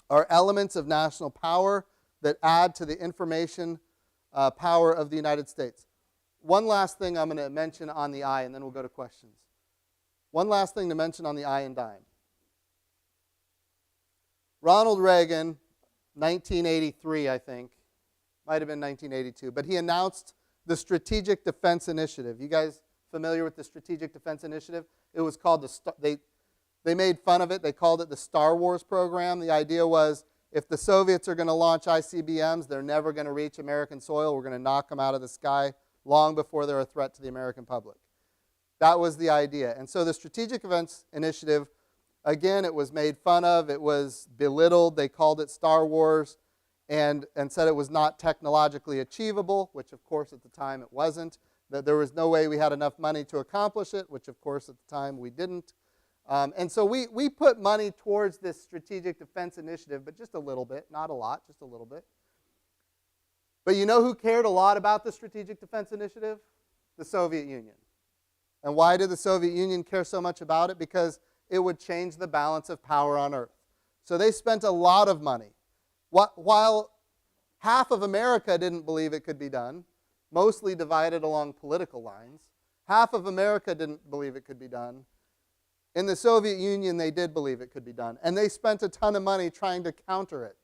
are elements of national power that add to the information power of the United States. One last thing I'm going to mention on the I, and then we'll go to questions. One last thing to mention on the I in DIME. Ronald Reagan, 1983, I think, might have been 1982, but he announced the Strategic Defense Initiative. You guys familiar with the Strategic Defense Initiative? It was called they made fun of it. They called it the Star Wars program. The idea was, if the Soviets are going to launch ICBMs, they're never going to reach American soil. We're going to knock them out of the sky long before they're a threat to the American public. That was the idea. And so the Strategic Defense Initiative Again, it was made fun of, it was belittled, they called it Star Wars, and said it was not technologically achievable, which of course at the time it wasn't, that there was no way we had enough money to accomplish it, which of course at the time we didn't. And so we put money towards this strategic defense initiative, but just a little bit, not a lot, just a little bit. But you know who cared a lot about the strategic defense initiative? The Soviet Union. And why did the Soviet Union care so much about it? Because it would change the balance of power on Earth. So they spent a lot of money. While half of America didn't believe it could be done, mostly divided along political lines, half of America didn't believe it could be done. In the Soviet Union, they did believe it could be done. And they spent a ton of money trying to counter it.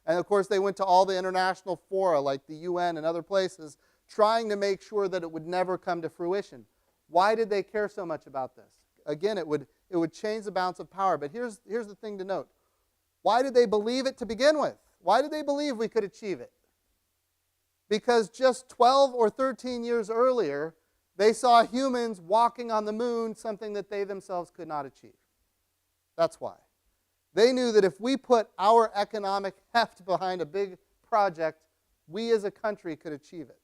And of course, they went to all the international fora like the UN and other places trying to make sure that it would never come to fruition. Why did they care so much about this? Again, it would change the balance of power. But here's the thing to note. Why did they believe it to begin with? Why did they believe we could achieve it? Because just 12 or 13 years earlier, they saw humans walking on the moon, something that they themselves could not achieve. That's why. They knew that if we put our economic heft behind a big project, we as a country could achieve it.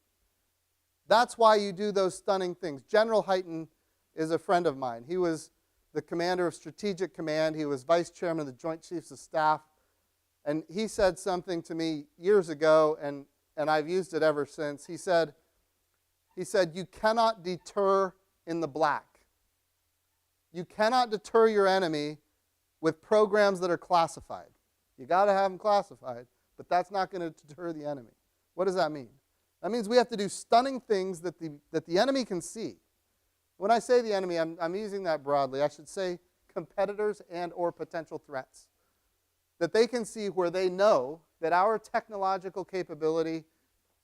That's why you do those stunning things. General Hyten is a friend of mine. He was the commander of Strategic Command. He was vice chairman of the Joint Chiefs of Staff. And he said something to me years ago, and I've used it ever since. He said, you cannot deter in the black. You cannot deter your enemy with programs that are classified. You got to have them classified, but that's not going to deter the enemy. What does that mean? That means we have to do stunning things that the enemy can see. When I say the enemy, I'm using that broadly. I should say competitors and or potential threats. That they can see where they know that our technological capability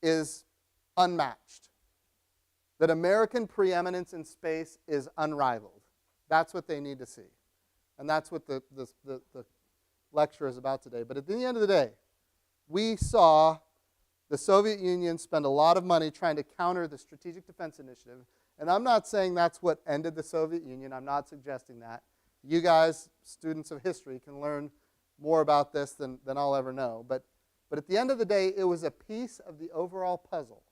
is unmatched. That American preeminence in space is unrivaled. That's what they need to see. And that's what the lecture is about today. But at the end of the day, we saw the Soviet Union spend a lot of money trying to counter the Strategic Defense Initiative. And I'm not saying that's what ended the Soviet Union. I'm not suggesting that. You guys, students of history, can learn more about this than I'll ever know. But at the end of the day, it was a piece of the overall puzzle,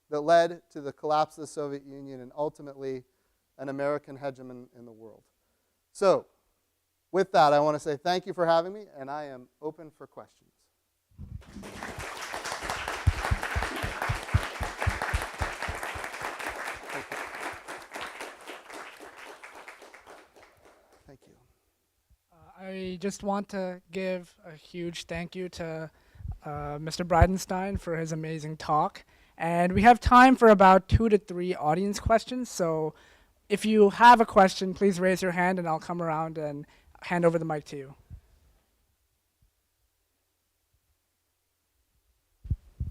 that led to the collapse of the Soviet Union and ultimately an American hegemon in the world. So, with that, I want to say thank you for having me, and I am open for questions. Thank you. I just want to give a huge thank you to Mr. Bridenstine for his amazing talk. And we have time for about 2 to 3 audience questions. So if you have a question, please raise your hand and I'll come around and hand over the mic to you.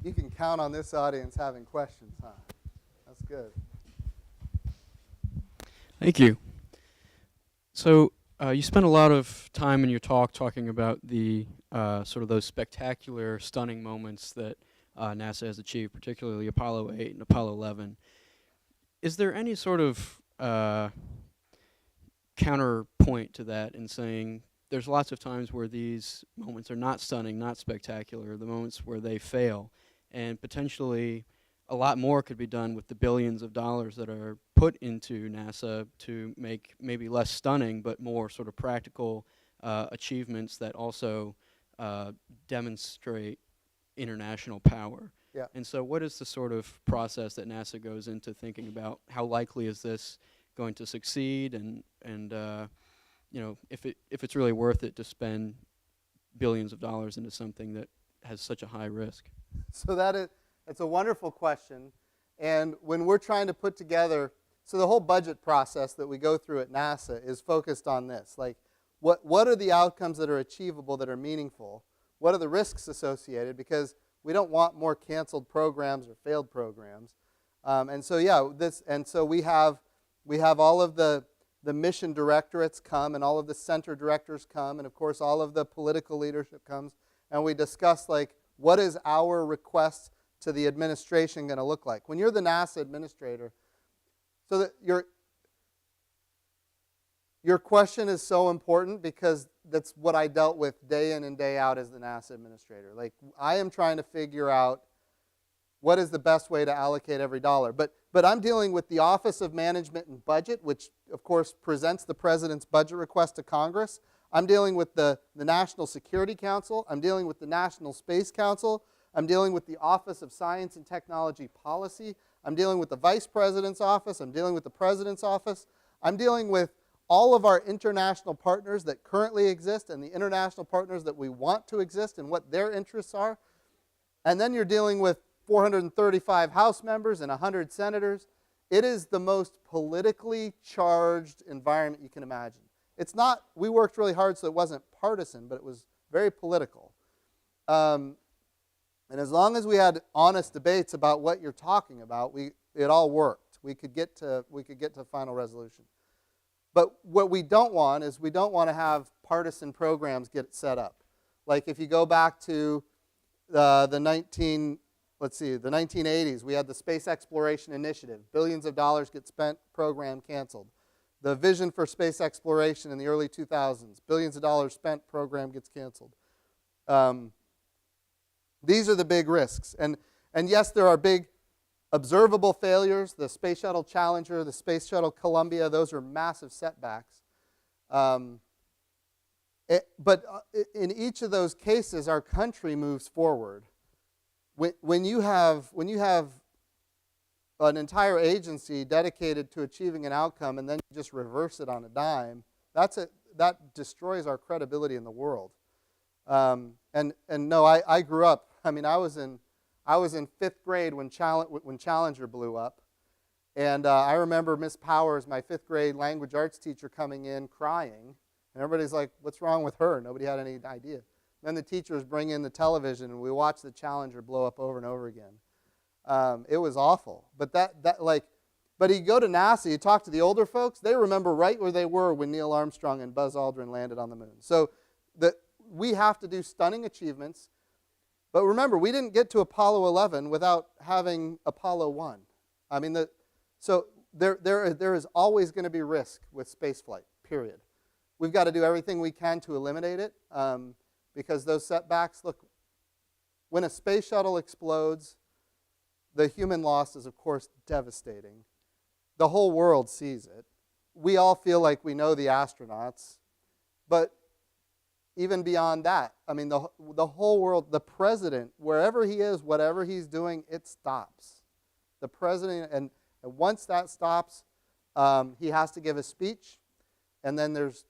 You can count on this audience having questions, huh? That's good. Thank you. So you spent a lot of time in your talk talking about the sort of those spectacular, stunning moments that NASA has achieved, particularly Apollo 8 and Apollo 11. Is there any sort of counterpoint to that in saying there's lots of times where these moments are not stunning, not spectacular, the moments where they fail, and potentially a lot more could be done with the billions of dollars that are put into NASA to make maybe less stunning but more sort of practical achievements that also demonstrate international power. Yeah. And so what is the sort of process that NASA goes into thinking about how likely is this going to succeed, and you know, if it's really worth it to spend billions of dollars into something that has such a high risk? So that's a wonderful question. And when we're trying to put together, so the whole budget process that we go through at NASA is focused on this. Like, what are the outcomes that are achievable, that are meaningful? What are the risks associated? Because we don't want more canceled programs or failed programs. And so we have all of the mission directorates come, and all of the center directors come, and of course all of the political leadership comes, and we discuss, like, what is our request to the administration going to look like? When you're the NASA administrator, so that Your question is so important because that's what I dealt with day in and day out as the NASA administrator. Like, I am trying to figure out what is the best way to allocate every dollar. But I'm dealing with the Office of Management and Budget, which, of course, presents the president's budget request to Congress. I'm dealing with the National Security Council. I'm dealing with the National Space Council. I'm dealing with the Office of Science and Technology Policy. I'm dealing with the Vice President's office. I'm dealing with the President's office. I'm dealing with all of our international partners that currently exist and the international partners that we want to exist and what their interests are. And then you're dealing with 435 House members and 100 senators. It is the most politically charged environment you can imagine. It's not, we worked really hard so it wasn't partisan, but it was very political. And as long as we had honest debates about what you're talking about, it all worked. We could get to final resolution. But what we don't want is we don't want to have partisan programs get set up. Like if you go back to the 1980s, we had the Space Exploration Initiative. Billions of dollars get spent, program canceled. The Vision for Space Exploration in the early 2000s, billions of dollars spent, program gets canceled. These are the big risks. And yes, there are big observable failures. The Space Shuttle Challenger, the Space Shuttle Columbia, those are massive setbacks. But in each of those cases, our country moves forward. When you have an entire agency dedicated to achieving an outcome and then you just reverse it on a dime, that destroys our credibility in the world. And no, I grew up. I mean, I was in 5th grade when Challenger blew up, and I remember Miss Powers, my 5th grade language arts teacher, coming in crying, and everybody's like, "What's wrong with her?" Nobody had any idea. Then the teachers bring in the television, and we watch the Challenger blow up over and over again. It was awful. But but you go to NASA, you talk to the older folks, they remember right where they were when Neil Armstrong and Buzz Aldrin landed on the moon. So we have to do stunning achievements. But remember, we didn't get to Apollo 11 without having Apollo 1. I mean, so there is always going to be risk with spaceflight, period. We've got to do everything we can to eliminate it. Because those setbacks, look, when a space shuttle explodes, the human loss is, of course, devastating. The whole world sees it. We all feel like we know the astronauts. But even beyond that, I mean, the whole world, the president, wherever he is, whatever he's doing, it stops. The president, and once that stops, he has to give a speech, and then there's,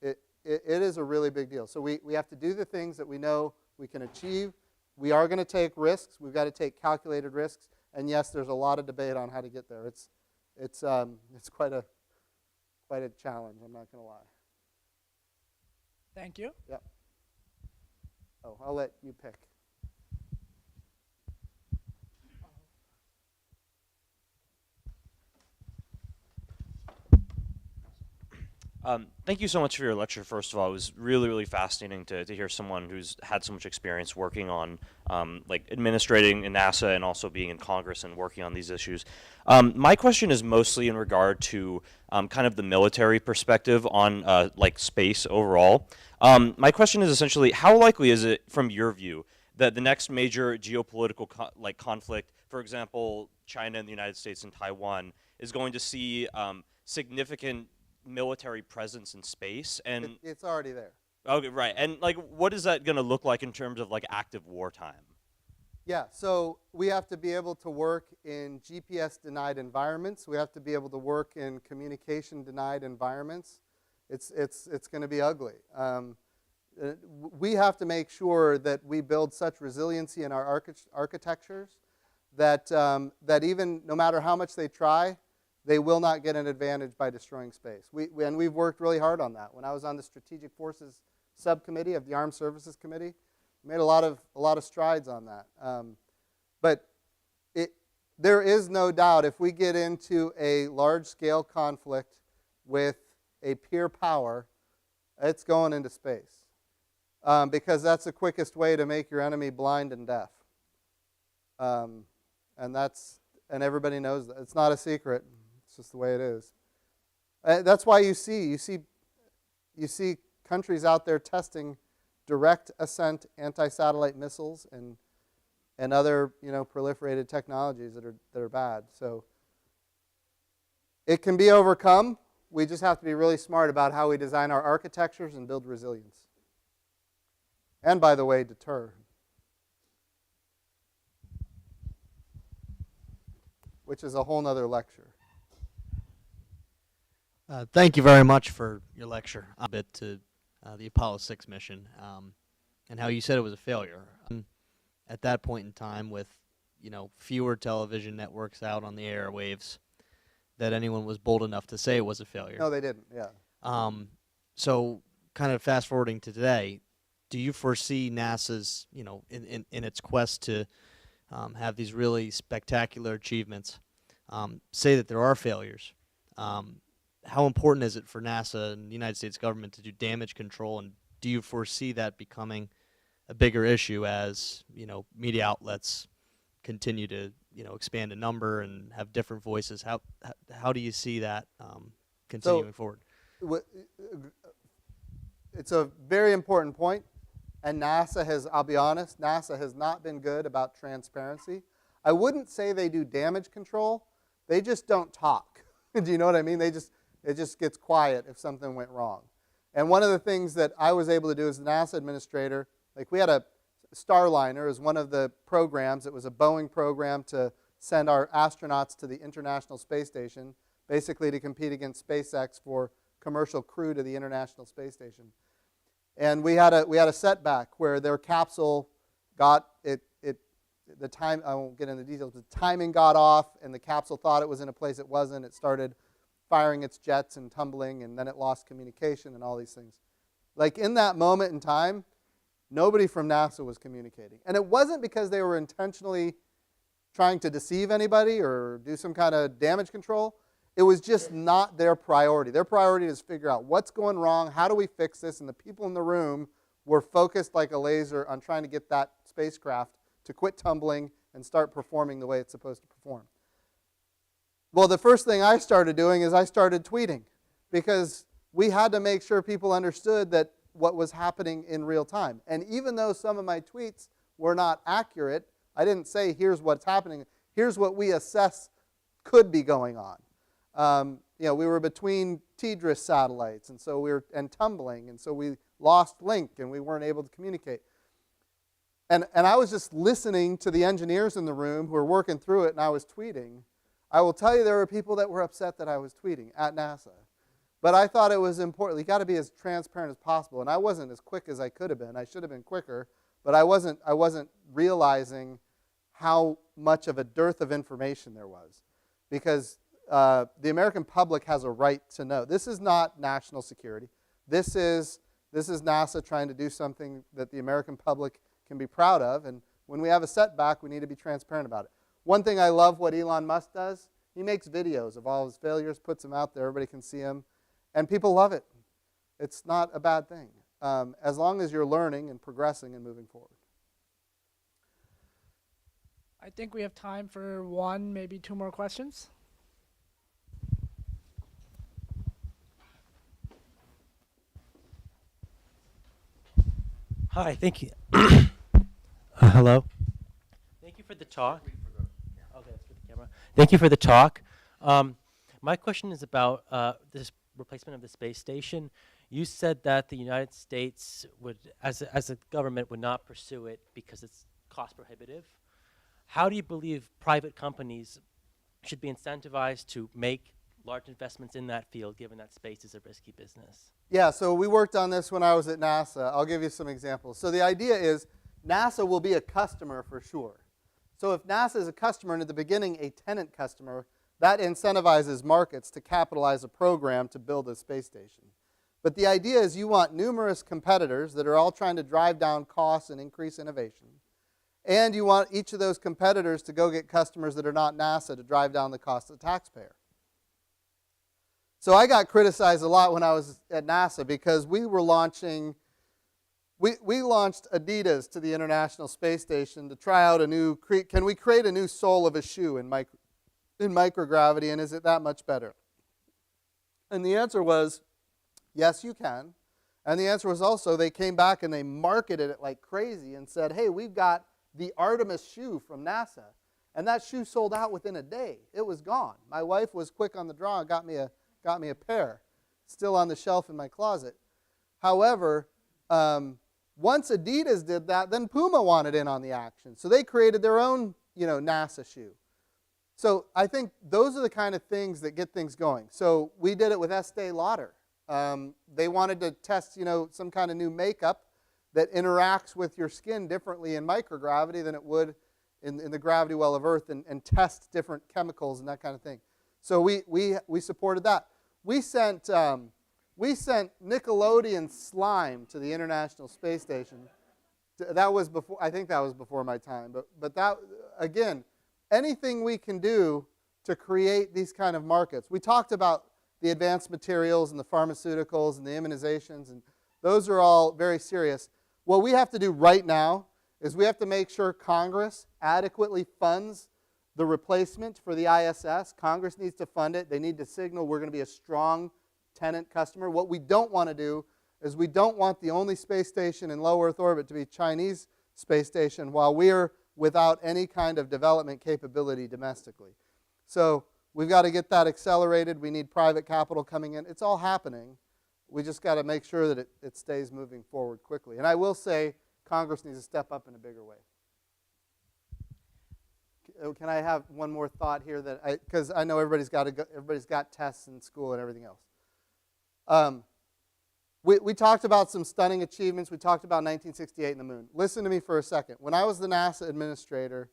it is a really big deal. So we have to do the things that we know we can achieve. We are going to take risks. We've got to take calculated risks. And yes, there's a lot of debate on how to get there. It's quite a challenge, I'm not going to lie. Thank you. Yep. Oh, I'll let you pick. Thank you so much for your lecture, first of all. It was really, really fascinating to hear someone who's had so much experience working on administrating in NASA and also being in Congress and working on these issues. My question is mostly in regard to kind of the military perspective on space overall. My question is essentially, how likely is it, from your view, that the next major geopolitical conflict, for example, China and the United States and Taiwan, is going to see significant military presence in space? And it's already there. Okay, right. And what is that going to look like in terms of active wartime? Yeah, so we have to be able to work in GPS-denied environments. We have to be able to work in communication-denied environments. It's going to be ugly. We have to make sure that we build such resiliency in our architectures that even no matter how much they try, they will not get an advantage by destroying space. And we've worked really hard on that. When I was on the Strategic Forces Subcommittee of the Armed Services Committee, we made a lot of strides on that. But there is no doubt if we get into a large-scale conflict with a peer power, it's going into space. Because that's the quickest way to make your enemy blind and deaf. And everybody knows that. It's not a secret. It's just the way it is. That's why you see you see countries out there testing direct ascent anti-satellite missiles and other proliferated technologies that are bad. So it can be overcome. We just have to be really smart about how we design our architectures and build resilience. And by the way, deter. Which is a whole nother lecture. Thank you very much for your lecture a bit to the Apollo 6 mission and how you said it was a failure. At that point in time, with fewer television networks out on the airwaves, that anyone was bold enough to say it was a failure. No, they didn't. Yeah. So, kind of fast forwarding to today, do you foresee NASA's in its quest to have these really spectacular achievements, say that there are failures? How important is it for NASA and the United States government to do damage control, and do you foresee that becoming a bigger issue as media outlets continue to expand in number and have different voices? How do you see that continuing forward? It's a very important point, and NASA has, I'll be honest, NASA has not been good about transparency. I wouldn't say they do damage control. They just don't talk. Do you know what I mean? It just gets quiet if something went wrong. And one of the things that I was able to do as a NASA administrator, like we had a Starliner as one of the programs. It was a Boeing program to send our astronauts to the International Space Station, basically to compete against SpaceX for commercial crew to the International Space Station. And we had a setback where their capsule got the time, I won't get into the details, but the timing got off and the capsule thought it was in a place it wasn't. It started firing its jets and tumbling, and then it lost communication and all these things. Like in that moment in time, nobody from NASA was communicating. And it wasn't because they were intentionally trying to deceive anybody or do some kind of damage control. It was just not their priority. Their priority is to figure out what's going wrong, how do we fix this, and the people in the room were focused like a laser on trying to get that spacecraft to quit tumbling and start performing the way it's supposed to perform. Well, the first thing I started doing is I started tweeting, because we had to make sure people understood that what was happening in real time. And even though some of my tweets were not accurate, I didn't say, here's what's happening. Here's what we assess could be going on. We were between TDRS satellites, and so and tumbling, and so we lost link, and we weren't able to communicate. And I was just listening to the engineers in the room who were working through it, and I was tweeting. I will tell you there were people that were upset that I was tweeting at NASA. But I thought it was important. You got to be as transparent as possible. And I wasn't as quick as I could have been. I should have been quicker, but I wasn't realizing how much of a dearth of information there was. Because the American public has a right to know. This is not national security. This is NASA trying to do something that the American public can be proud of. And when we have a setback, we need to be transparent about it. One thing I love what Elon Musk does, he makes videos of all his failures, puts them out there, everybody can see them, and people love it. It's not a bad thing, as long as you're learning and progressing and moving forward. I think we have time for one, maybe two more questions. Hi, thank you. Hello. Thank you for the talk. Okay, that's for the camera. Thank you for the talk. My question is about this replacement of the space station. You said that the United States would, as a government, would not pursue it because it's cost prohibitive. How do you believe private companies should be incentivized to make large investments in that field, given that space is a risky business? Yeah, so we worked on this when I was at NASA. I'll give you some examples. So the idea is NASA will be a customer for sure. So if NASA is a customer and at the beginning a tenant customer, that incentivizes markets to capitalize a program to build a space station. But the idea is you want numerous competitors that are all trying to drive down costs and increase innovation. And you want each of those competitors to go get customers that are not NASA to drive down the cost of the taxpayer. So I got criticized a lot when I was at NASA because we were launching, we launched Adidas to the International Space Station to try out a new, can we create a new sole of a shoe in microgravity, and is it that much better? And the answer was, yes, you can. And the answer was also they came back and they marketed it like crazy and said, hey, we've got the Artemis shoe from NASA. And that shoe sold out within a day. It was gone. My wife was quick on the draw and got me a pair, still on the shelf in my closet. However, once Adidas did that, then Puma wanted in on the action. So they created their own, NASA shoe. So I think those are the kind of things that get things going. So we did it with Estee Lauder. They wanted to test, some kind of new makeup that interacts with your skin differently in microgravity than it would in the gravity well of Earth, and test different chemicals and that kind of thing. So we supported that. We sent Nickelodeon slime to the International Space Station. That was before. I think that was before my time. But that, again, anything we can do to create these kind of markets. We talked about the advanced materials and the pharmaceuticals and the immunizations, and those are all very serious. What we have to do right now is we have to make sure Congress adequately funds the replacement for the ISS. Congress needs to fund it. They need to signal we're going to be a strong tenant customer. What we don't want to do is we don't want the only space station in low Earth orbit to be Chinese space station while we're without any kind of development capability domestically. So we've got to get that accelerated. We need private capital coming in. It's all happening. We just got to make sure that it stays moving forward quickly. And I will say Congress needs to step up in a bigger way. Can I have one more thought here? Because I know everybody's got tests in school and everything else. We talked about some stunning achievements. We talked about 1968 and the moon. Listen to me for a second. When I was the NASA administrator,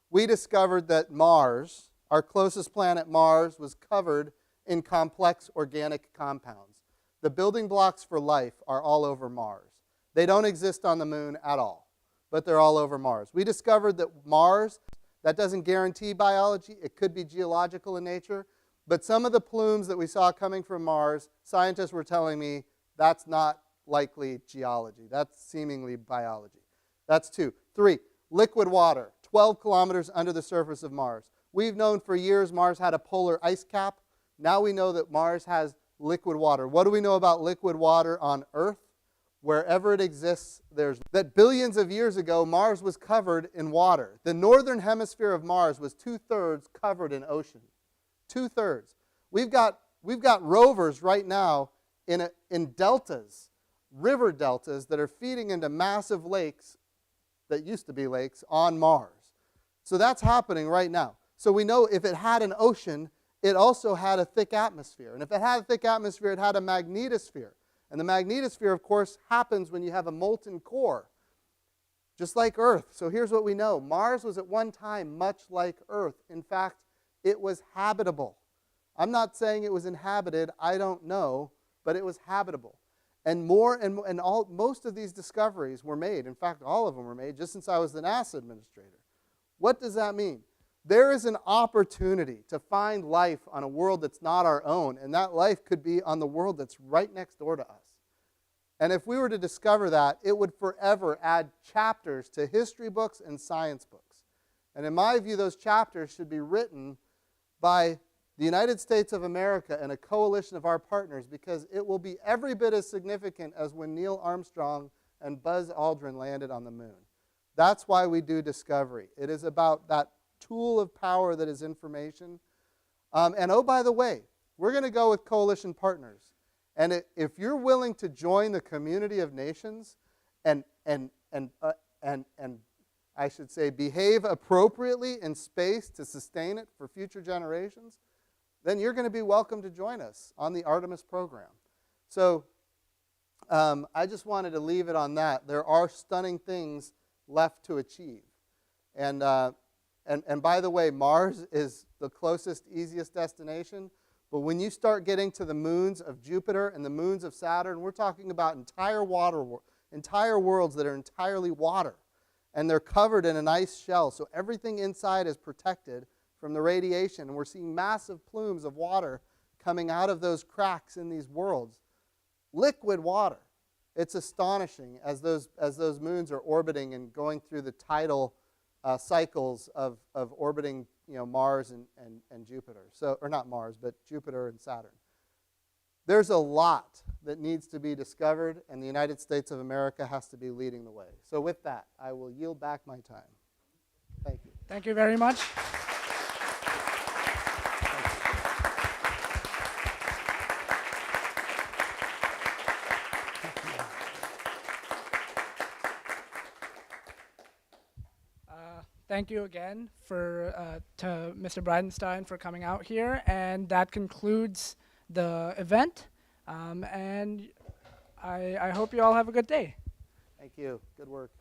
we discovered that Mars, our closest planet Mars, was covered in complex organic compounds. The building blocks for life are all over Mars. They don't exist on the moon at all, but they're all over Mars. We discovered that Mars, that doesn't guarantee biology. It could be geological in nature. But some of the plumes that we saw coming from Mars, scientists were telling me that's not likely geology. That's seemingly biology. That's 2. 3, liquid water, 12 kilometers under the surface of Mars. We've known for years Mars had a polar ice cap. Now we know that Mars has liquid water. What do we know about liquid water on Earth? Wherever it exists, that billions of years ago, Mars was covered in water. The northern hemisphere of Mars was 2/3 covered in ocean. 2/3. We've got rovers right now in deltas, river deltas, that are feeding into massive lakes that used to be lakes on Mars. So that's happening right now. So we know if it had an ocean, it also had a thick atmosphere. And if it had a thick atmosphere, it had a magnetosphere. And the magnetosphere, of course, happens when you have a molten core, just like Earth. So here's what we know. Mars was at one time much like Earth. In fact, it was habitable. I'm not saying it was inhabited. I don't know, but it was habitable. And most of these discoveries were made. In fact, all of them were made just since I was the NASA administrator. What does that mean? There is an opportunity to find life on a world that's not our own, and that life could be on the world that's right next door to us. And if we were to discover that, it would forever add chapters to history books and science books. And in my view, those chapters should be written by the United States of America and a coalition of our partners, because it will be every bit as significant as when Neil Armstrong and Buzz Aldrin landed on the moon. That's why we do discovery. It is about that tool of power that is information. And oh, by the way, we're going to go with coalition partners. And if you're willing to join the community of nations and I should say behave appropriately in space to sustain it for future generations, then you're going to be welcome to join us on the Artemis program. So I just wanted to leave it on that. There are stunning things left to achieve. And by the way, Mars is the closest, easiest destination. But when you start getting to the moons of Jupiter and the moons of Saturn, we're talking about entire worlds that are entirely water. And they're covered in an ice shell. So everything inside is protected from the radiation. And we're seeing massive plumes of water coming out of those cracks in these worlds. Liquid water. It's astonishing as those moons are orbiting and going through the tidal cycles of orbiting, Mars and Jupiter. So, or not Mars, but Jupiter and Saturn. There's a lot that needs to be discovered, and the United States of America has to be leading the way. So with that, I will yield back my time. Thank you. Thank you very much. Thank you again to Mr. Bridenstine for coming out here, and that concludes the event. And I hope you all have a good day. Thank you. Good work.